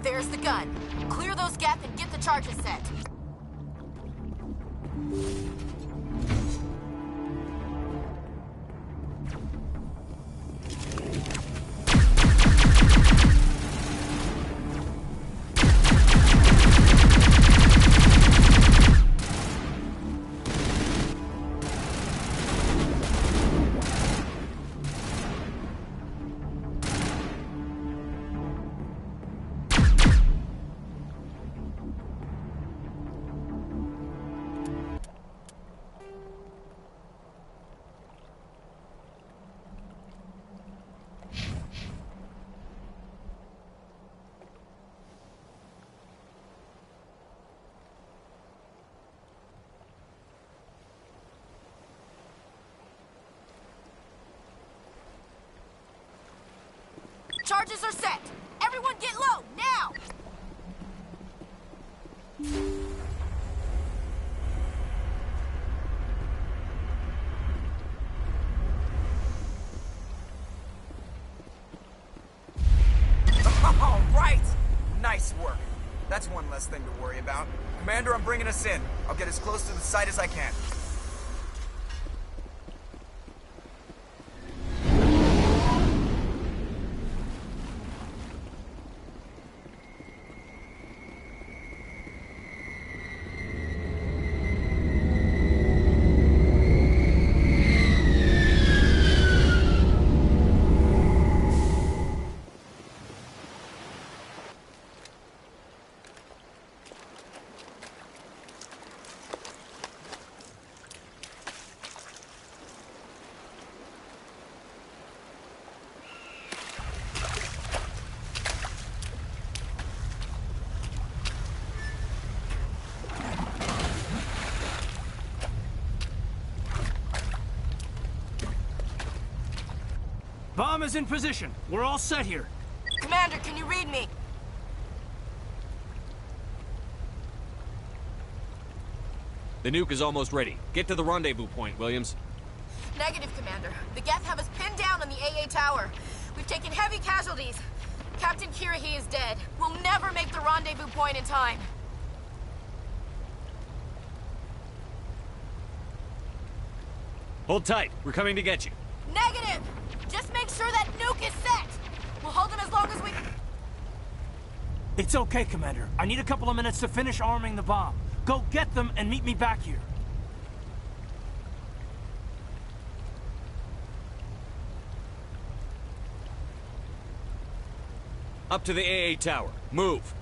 There's the gun. Clear those gaps and get the charges set. Charges are set! Everyone get low, now! All right! Nice work. That's one less thing to worry about. Commander, I'm bringing us in. I'll get as close to the site as I can. Bomb is in position. We're all set here. Commander, can you read me? The nuke is almost ready. Get to the rendezvous point, Williams. Negative, Commander. The Geth have us pinned down on the AA tower. We've taken heavy casualties. Captain Kirahi is dead. We'll never make the rendezvous point in time. Hold tight. We're coming to get you. Negative! Just make sure that nuke is set! We'll hold them as long as we... It's okay, Commander. I need a couple of minutes to finish arming the bomb. Go get them and meet me back here. Up to the AA tower. Move.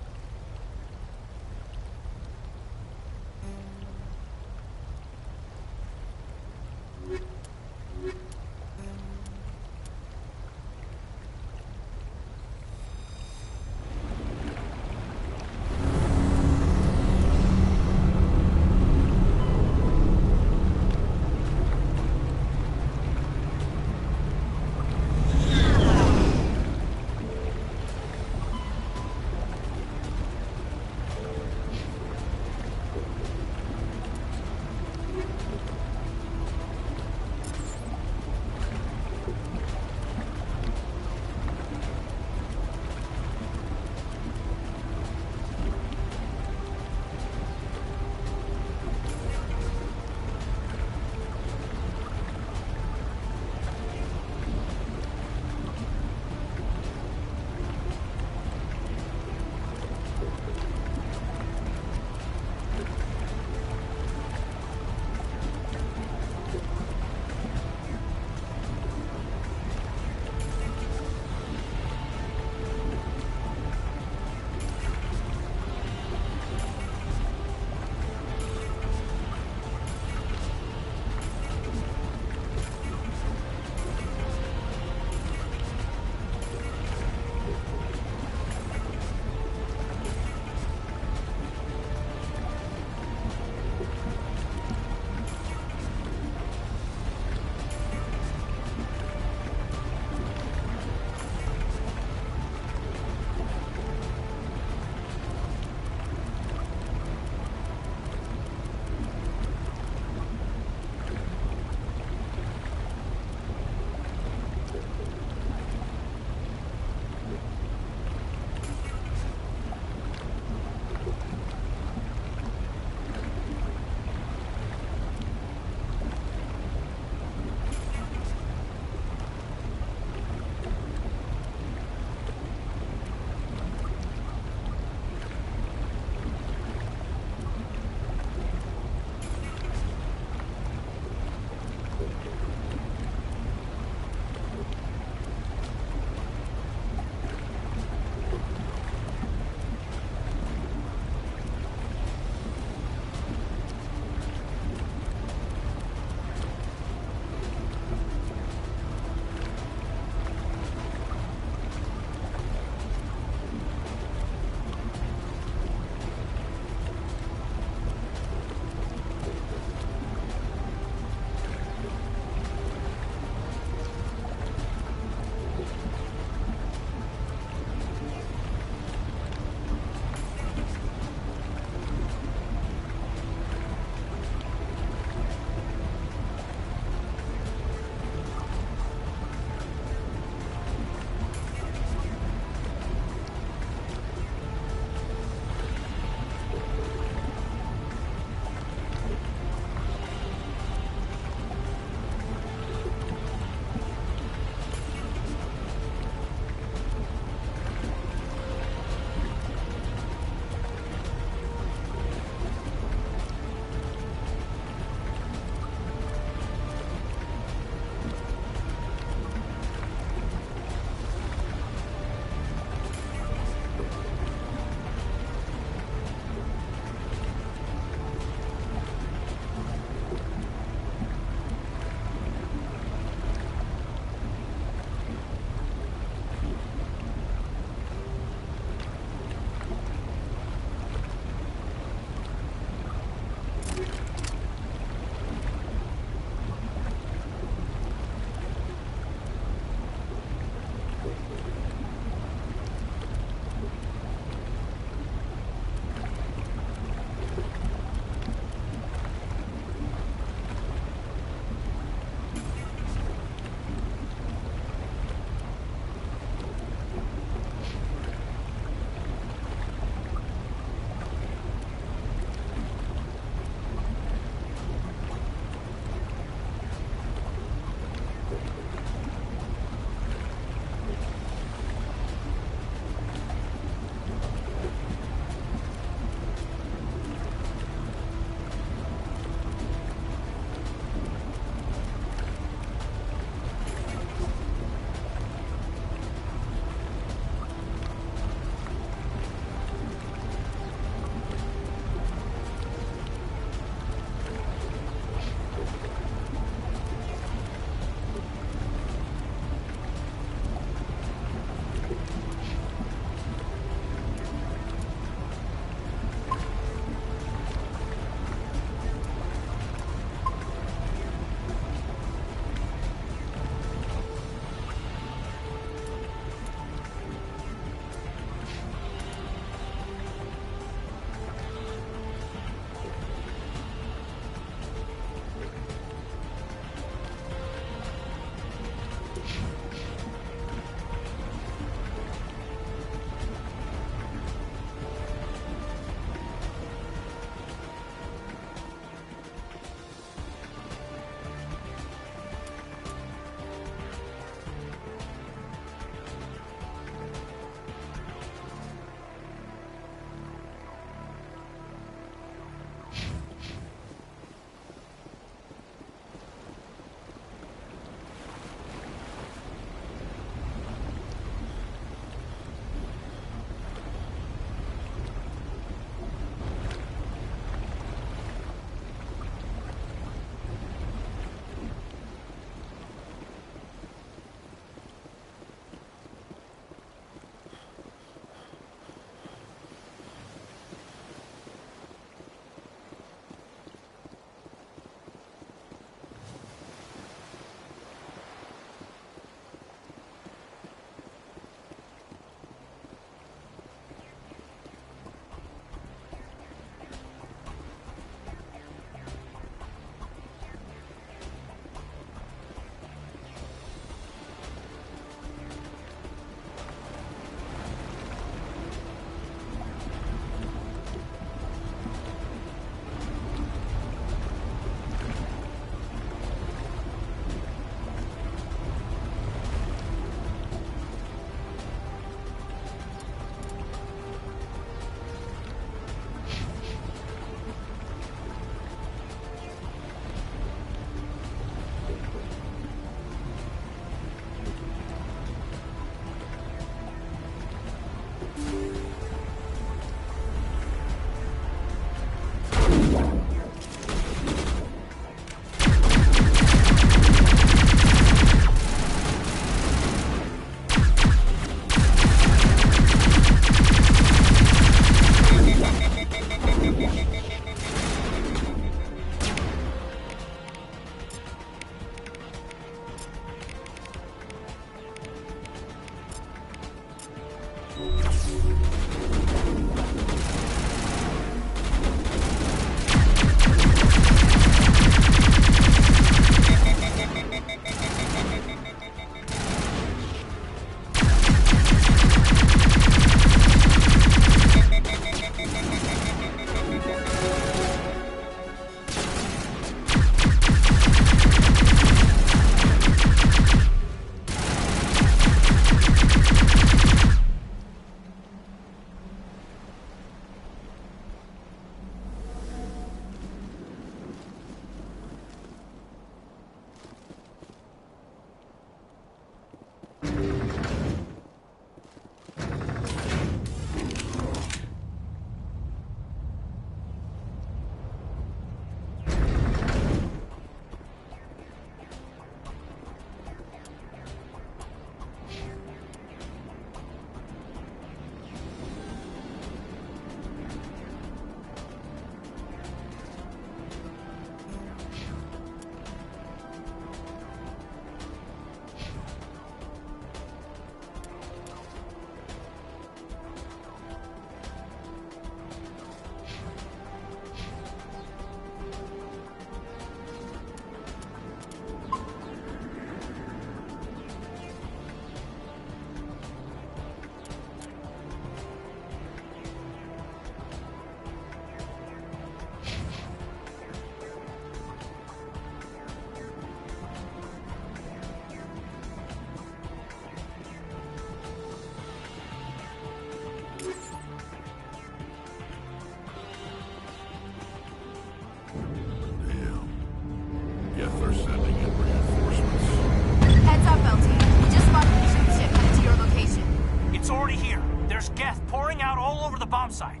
over to the bomb site.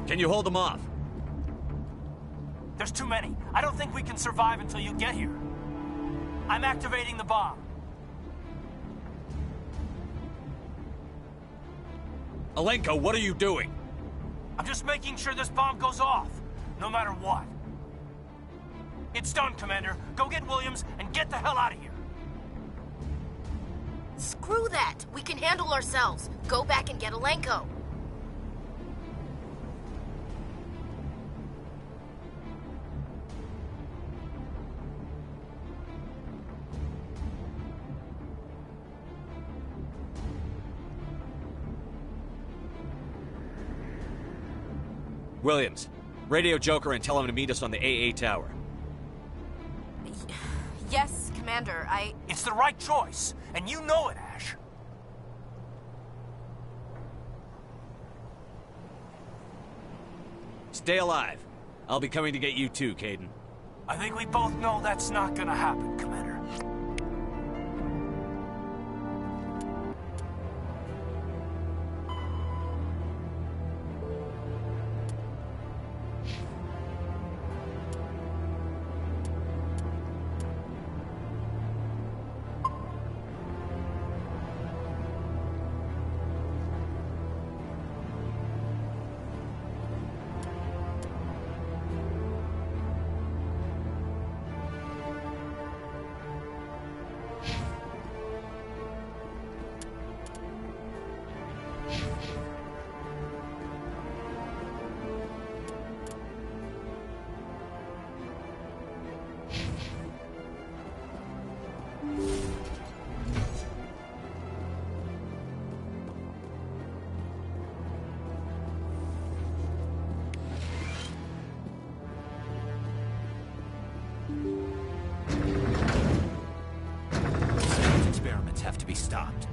Can you hold them off? There's too many. I don't think we can survive until you get here. I'm activating the bomb. Alenko, what are you doing? I'm just making sure this bomb goes off, no matter what. It's done, Commander. Go get Williams and get the hell out of here. Screw that. We can handle ourselves. Go back and get Alenko. Williams, radio Joker and tell him to meet us on the AA tower. Yes, Commander, It's the right choice, and you know it, Ash. Stay alive. I'll be coming to get you too, Caden. I think we both know that's not gonna happen, Commander. Experiments have to be stopped.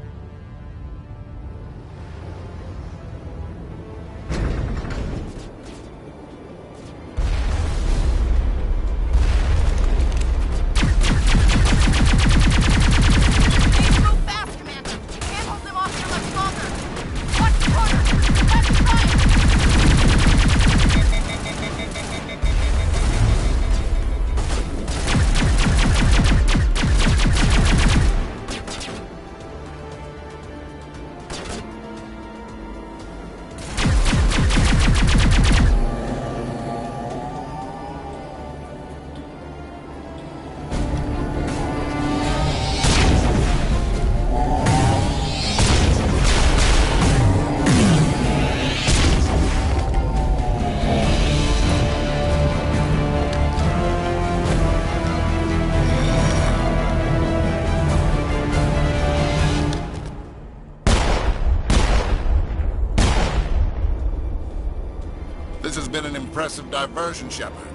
This has been an impressive diversion, Shepard.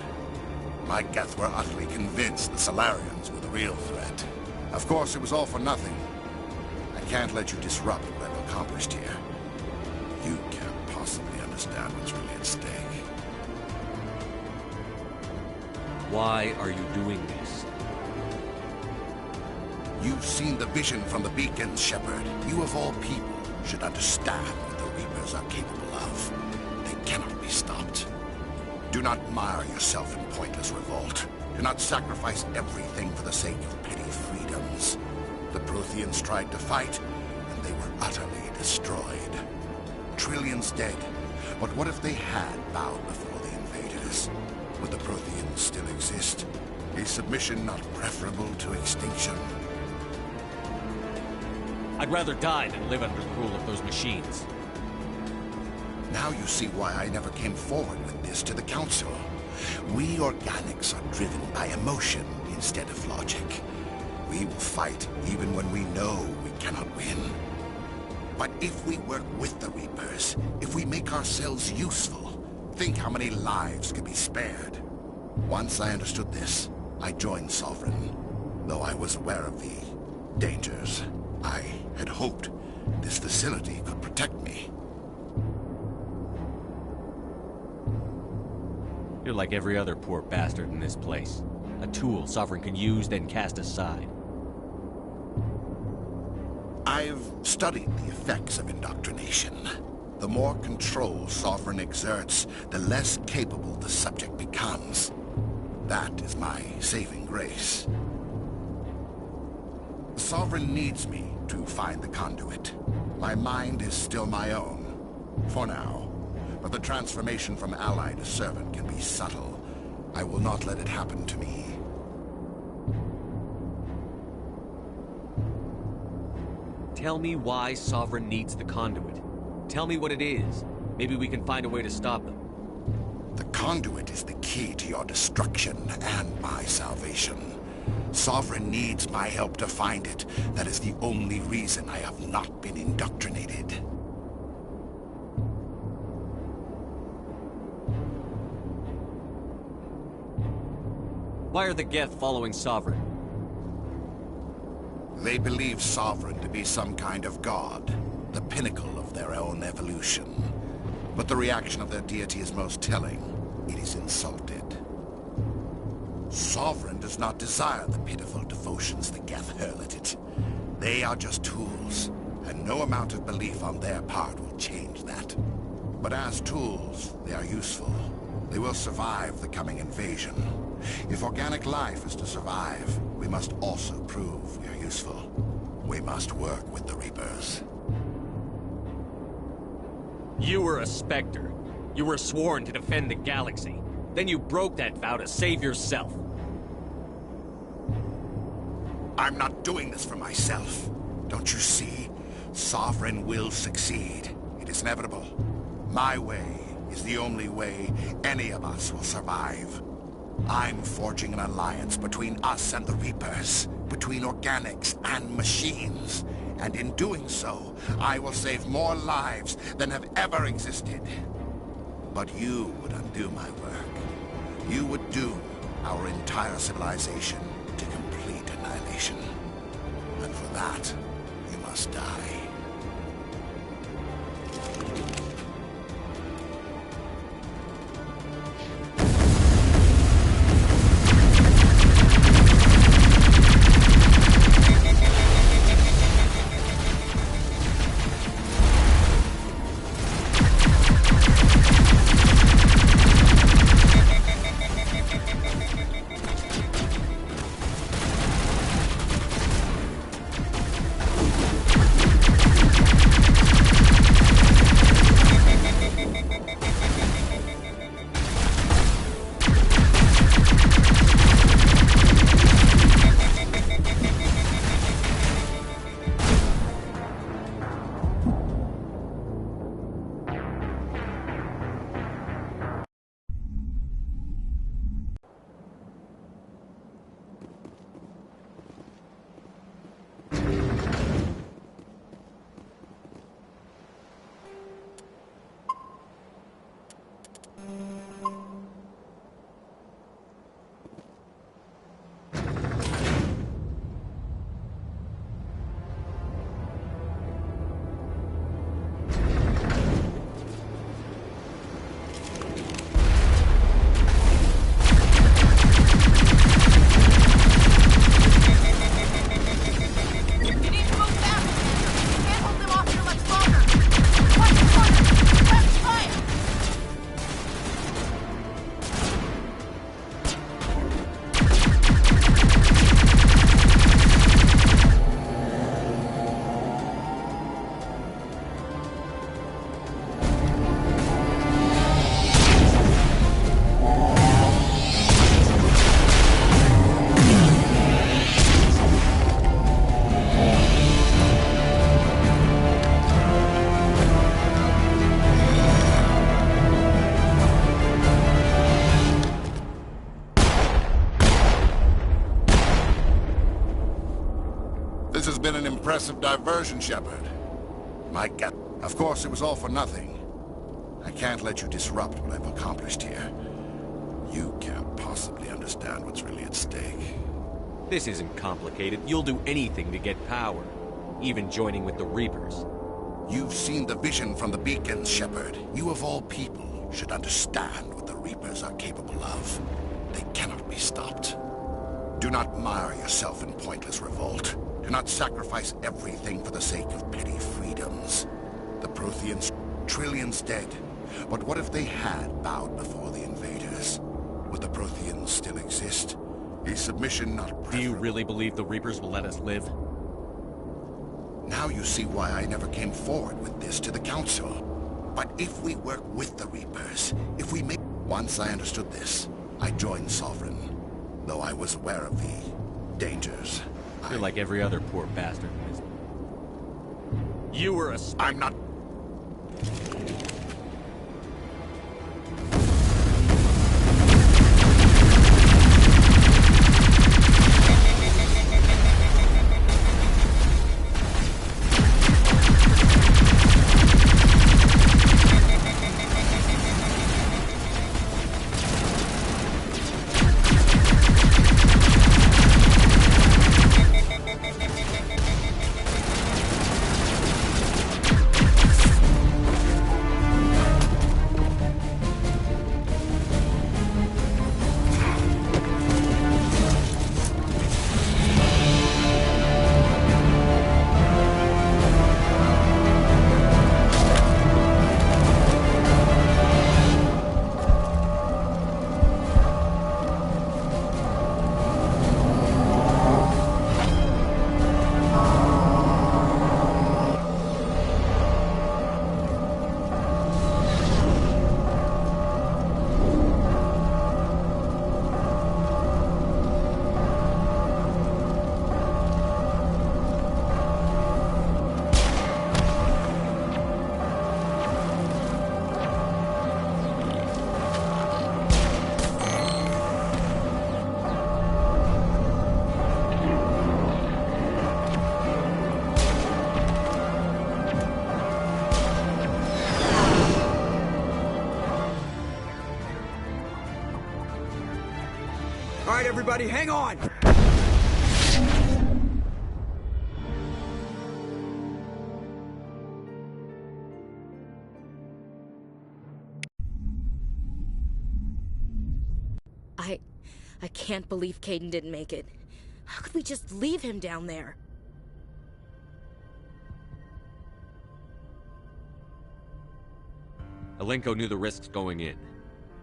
My Geth were utterly convinced the Solarians were the real threat. Of course, it was all for nothing. I can't let you disrupt what I've accomplished here. You can't possibly understand what's really at stake. Why are you doing this? You've seen the vision from the beacons, Shepard. You of all people should understand what the Reapers are capable of. They cannot be stopped. Do not mire yourself in pointless revolt. Do not sacrifice everything for the sake of petty freedoms. The Protheans tried to fight, and they were utterly destroyed. Trillions dead. But what if they had bowed before the invaders? Would the Protheans still exist? Is submission not preferable to extinction? I'd rather die than live under the rule of those machines. Now you see why I never came forward with this to the Council. We organics are driven by emotion instead of logic. We will fight even when we know we cannot win. But if we work with the Reapers, if we make ourselves useful, think how many lives could be spared. Once I understood this, I joined Sovereign, though I was aware of the dangers. I had hoped this facility could protect me. You're like every other poor bastard in this place. A tool Sovereign can use, then cast aside. I've studied the effects of indoctrination. The more control Sovereign exerts, the less capable the subject becomes. That is my saving grace. The Sovereign needs me to find the conduit. My mind is still my own, for now. But the transformation from ally to servant can be subtle. I will not let it happen to me. Tell me why Sovereign needs the conduit. Tell me what it is. Maybe we can find a way to stop them. The conduit is the key to your destruction and my salvation. Sovereign needs my help to find it. That is the only reason I have not been indoctrinated. Why are the Geth following Sovereign? They believe Sovereign to be some kind of god, the pinnacle of their own evolution. But the reaction of their deity is most telling. It is insulted. Sovereign does not desire the pitiful devotions the Geth hurl at it. They are just tools, and no amount of belief on their part will change that. But as tools, they are useful. They will survive the coming invasion. If organic life is to survive, we must also prove we are useful. We must work with the Reapers. You were a Spectre. You were sworn to defend the galaxy. Then you broke that vow to save yourself. I'm not doing this for myself. Don't you see? Sovereign will succeed. It is inevitable. My way is the only way any of us will survive. I'm forging an alliance between us and the Reapers, between organics and machines. And in doing so, I will save more lives than have ever existed. But you would undo my work. You would doom our entire civilization to complete annihilation. And for that, you must die. This has been an impressive diversion, Shepard. My God. Of course, it was all for nothing. I can't let you disrupt what I've accomplished here. You can't possibly understand what's really at stake. This isn't complicated. You'll do anything to get power, even joining with the Reapers. You've seen the vision from the beacons, Shepard. You of all people should understand what the Reapers are capable of. They cannot be stopped. Do not mire yourself in pointless revolt. Do not sacrifice everything for the sake of petty freedoms. The Protheans, trillions dead. But what if they had bowed before the invaders? Would the Protheans still exist? Is submission not preferable? Do you really believe the Reapers will let us live? Now you see why I never came forward with this to the Council. But if we work with the Reapers, if we make... Once I understood this, I joined Sovereign. Though I was aware of the dangers. You're like every other poor bastard who is... You were a spy. I'm not... All right, everybody, hang on! I can't believe Caden didn't make it. How could we just leave him down there? Alenko knew the risks going in.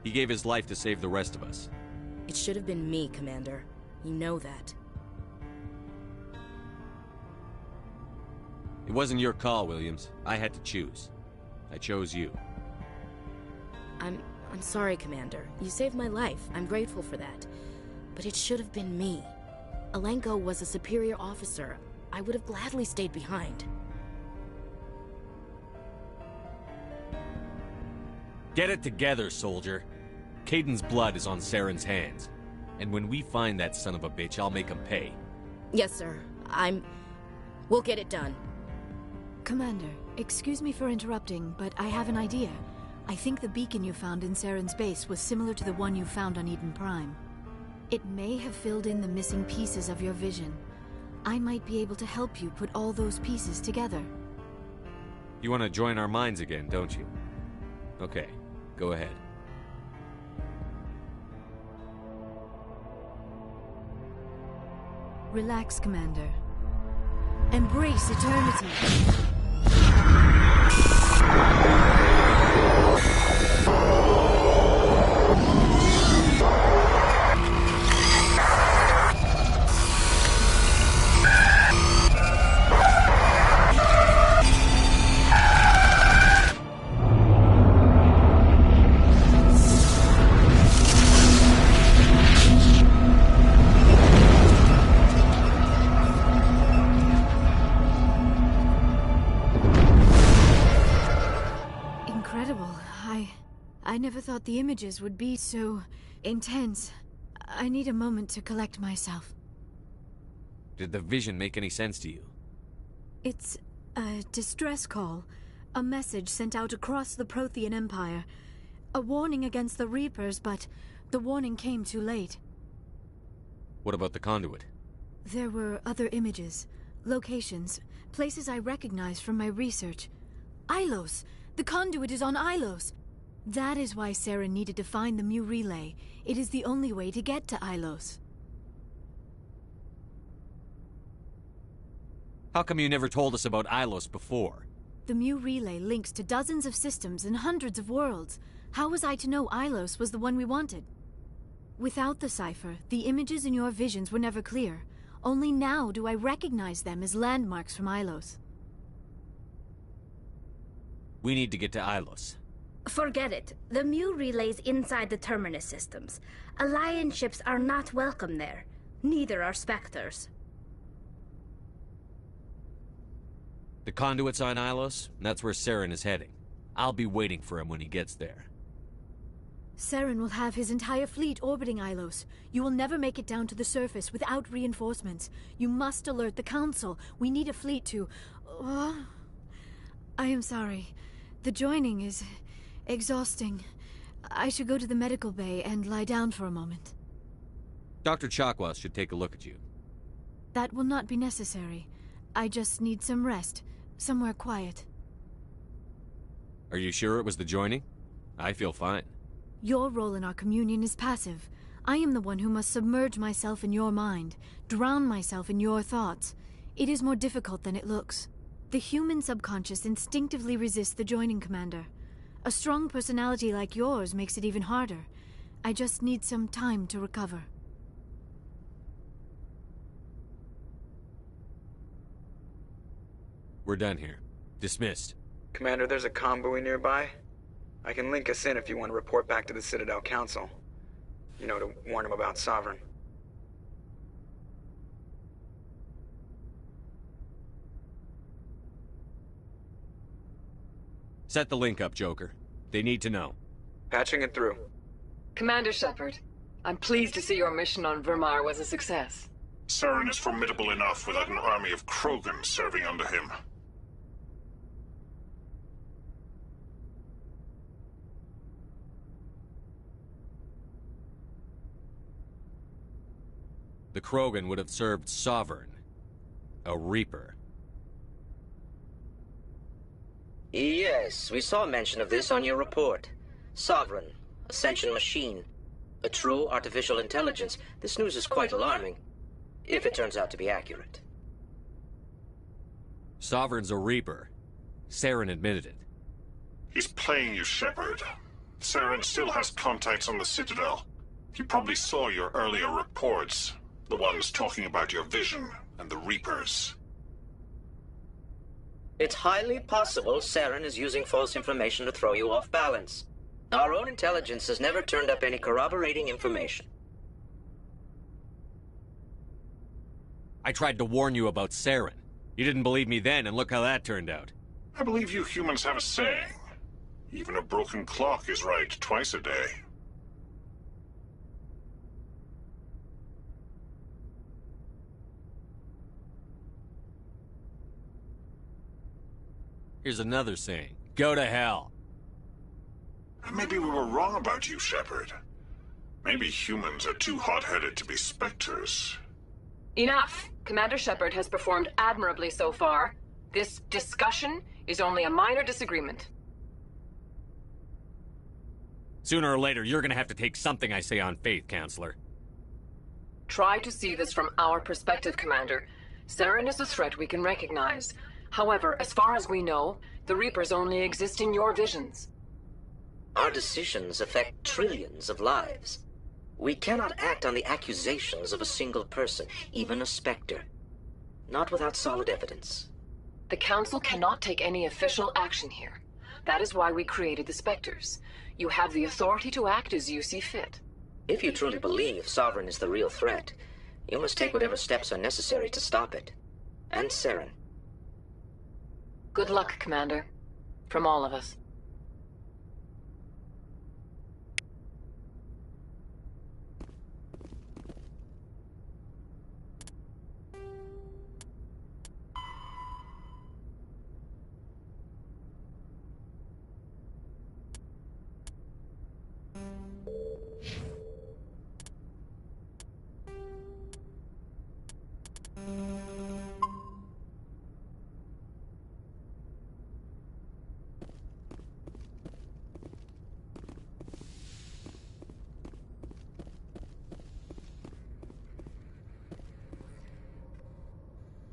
He gave his life to save the rest of us. It should have been me, Commander. You know that. It wasn't your call, Williams. I had to choose. I chose you. I'm sorry, Commander. You saved my life. I'm grateful for that. But it should have been me. Alenko was a superior officer. I would have gladly stayed behind. Get it together, soldier. Caden's blood is on Saren's hands. And when we find that son of a bitch, I'll make him pay. Yes, sir. We'll get it done. Commander, excuse me for interrupting, but I have an idea. I think the beacon you found in Saren's base was similar to the one you found on Eden Prime. It may have filled in the missing pieces of your vision. I might be able to help you put all those pieces together. You want to join our minds again, don't you? Okay, go ahead. Relax, Commander. Embrace eternity. I never thought the images would be so intense. I need a moment to collect myself. Did the vision make any sense to you? It's a distress call. A message sent out across the Prothean Empire. A warning against the Reapers, but the warning came too late. What about the conduit? There were other images, locations, places I recognized from my research. Ilos! The conduit is on Ilos! That is why Saren needed to find the Mu relay. It is the only way to get to Ilos. How come you never told us about Ilos before? The Mu relay links to dozens of systems and hundreds of worlds. How was I to know Ilos was the one we wanted? Without the cipher, the images in your visions were never clear. Only now do I recognize them as landmarks from Ilos. We need to get to Ilos. Forget it. The Mu relay's inside the Terminus systems. Alliance ships are not welcome there. Neither are Spectres. The conduit's on Ilos, and that's where Saren is heading. I'll be waiting for him when he gets there. Saren will have his entire fleet orbiting Ilos. You will never make it down to the surface without reinforcements. You must alert the Council. We need a fleet to... I am sorry. The joining is exhausting. I should go to the medical bay and lie down for a moment. Dr. Chakwas should take a look at you. That will not be necessary. I just need some rest. Somewhere quiet. Are you sure it was the joining? I feel fine. Your role in our communion is passive. I am the one who must submerge myself in your mind, drown myself in your thoughts. It is more difficult than it looks. The human subconscious instinctively resists the joining, Commander. A strong personality like yours makes it even harder. I just need some time to recover. We're done here. Dismissed. Commander, there's a convoy nearby. I can link us in if you want to report back to the Citadel Council. You know, to warn them about Sovereign. Set the link up, Joker. They need to know. Patching it through. Commander Shepard, I'm pleased to see your mission on Vermar was a success. Saren is formidable enough without an army of Krogan serving under him. The Krogan would have served Sovereign. A Reaper. Yes, we saw mention of this on your report. Sovereign, Ascension machine, a true artificial intelligence. This news is quite alarming, if it turns out to be accurate. Sovereign's a Reaper. Saren admitted it. He's playing you, Shepard. Saren still has contacts on the Citadel. He probably saw your earlier reports. The ones talking about your vision and the Reapers. It's highly possible Saren is using false information to throw you off balance. Our own intelligence has never turned up any corroborating information. I tried to warn you about Saren. You didn't believe me then, and look how that turned out. I believe you humans have a saying. Even a broken clock is right twice a day. Here's another saying. Go to hell. Maybe we were wrong about you, Shepard. Maybe humans are too hot-headed to be Spectres. Enough! Commander Shepard has performed admirably so far. This discussion is only a minor disagreement. Sooner or later, you're gonna have to take something I say on faith, Counselor. Try to see this from our perspective, Commander. Saren is a threat we can recognize. However, as far as we know, the Reapers only exist in your visions. Our decisions affect trillions of lives. We cannot act on the accusations of a single person, even a Spectre. Not without solid evidence. The Council cannot take any official action here. That is why we created the Spectres. You have the authority to act as you see fit. If you truly believe Sovereign is the real threat, you must take whatever steps are necessary to stop it. And Saren. Good luck, Commander. From all of us.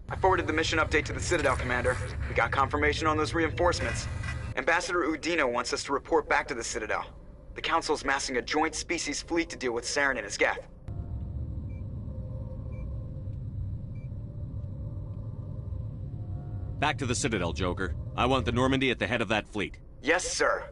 I forwarded the mission update to the Citadel, Commander. We got confirmation on those reinforcements. Ambassador Udino wants us to report back to the Citadel. The Council's massing a joint species fleet to deal with Saren and his Geth. Back to the Citadel, Joker. I want the Normandy at the head of that fleet. Yes, sir.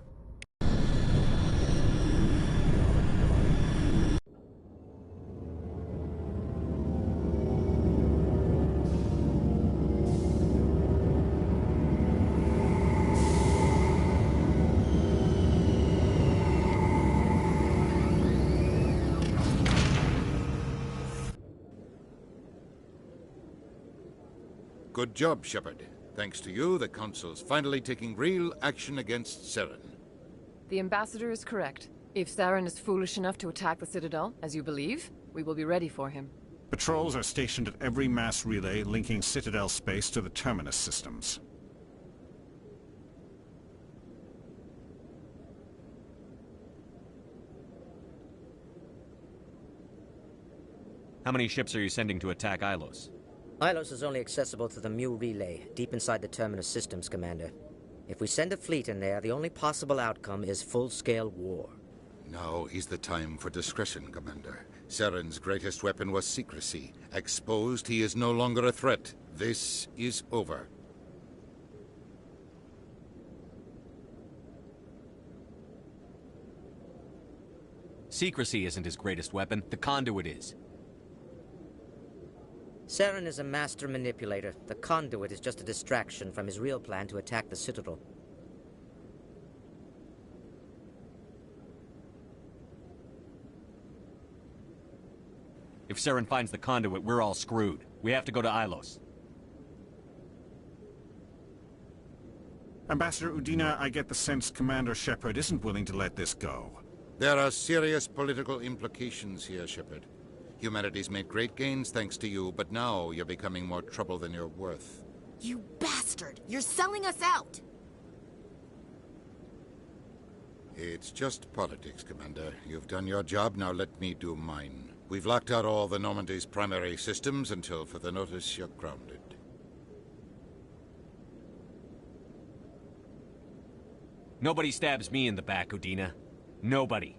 Good job, Shepard. Thanks to you, the Council's finally taking real action against Saren. The Ambassador is correct. If Saren is foolish enough to attack the Citadel, as you believe, we will be ready for him. Patrols are stationed at every mass relay linking Citadel space to the Terminus systems. How many ships are you sending to attack Ilos? Ilos is only accessible to the Mu relay, deep inside the Terminus systems, Commander. If we send a fleet in there, the only possible outcome is full-scale war. Now is the time for discretion, Commander. Saren's greatest weapon was secrecy. Exposed, he is no longer a threat. This is over. Secrecy isn't his greatest weapon. The conduit is. Saren is a master manipulator. The conduit is just a distraction from his real plan to attack the Citadel. If Saren finds the conduit, we're all screwed. We have to go to Ilos. Ambassador Udina, I get the sense Commander Shepard isn't willing to let this go. There are serious political implications here, Shepard. Humanity's made great gains thanks to you, but now you're becoming more trouble than you're worth. You bastard! You're selling us out! It's just politics, Commander. You've done your job, now let me do mine. We've locked out all the Normandy's primary systems until further notice you're grounded. Nobody stabs me in the back, Udina. Nobody.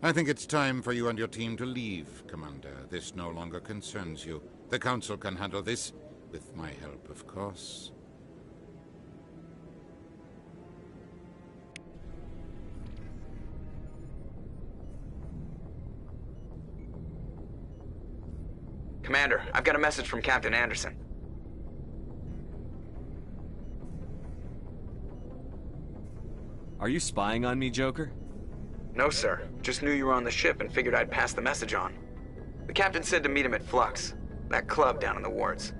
I think it's time for you and your team to leave, Commander. This no longer concerns you. The Council can handle this, with my help, of course. Commander, I've got a message from Captain Anderson. Are you spying on me, Joker? No, sir. Just knew you were on the ship and figured I'd pass the message on. The captain said to meet him at Flux, that club down in the wards.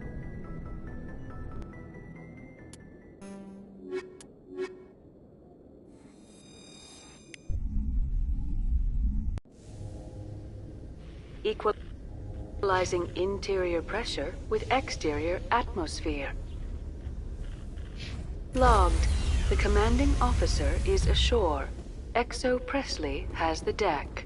Equalizing interior pressure with exterior atmosphere. Logged. The commanding officer is ashore. Exo Presley has the deck.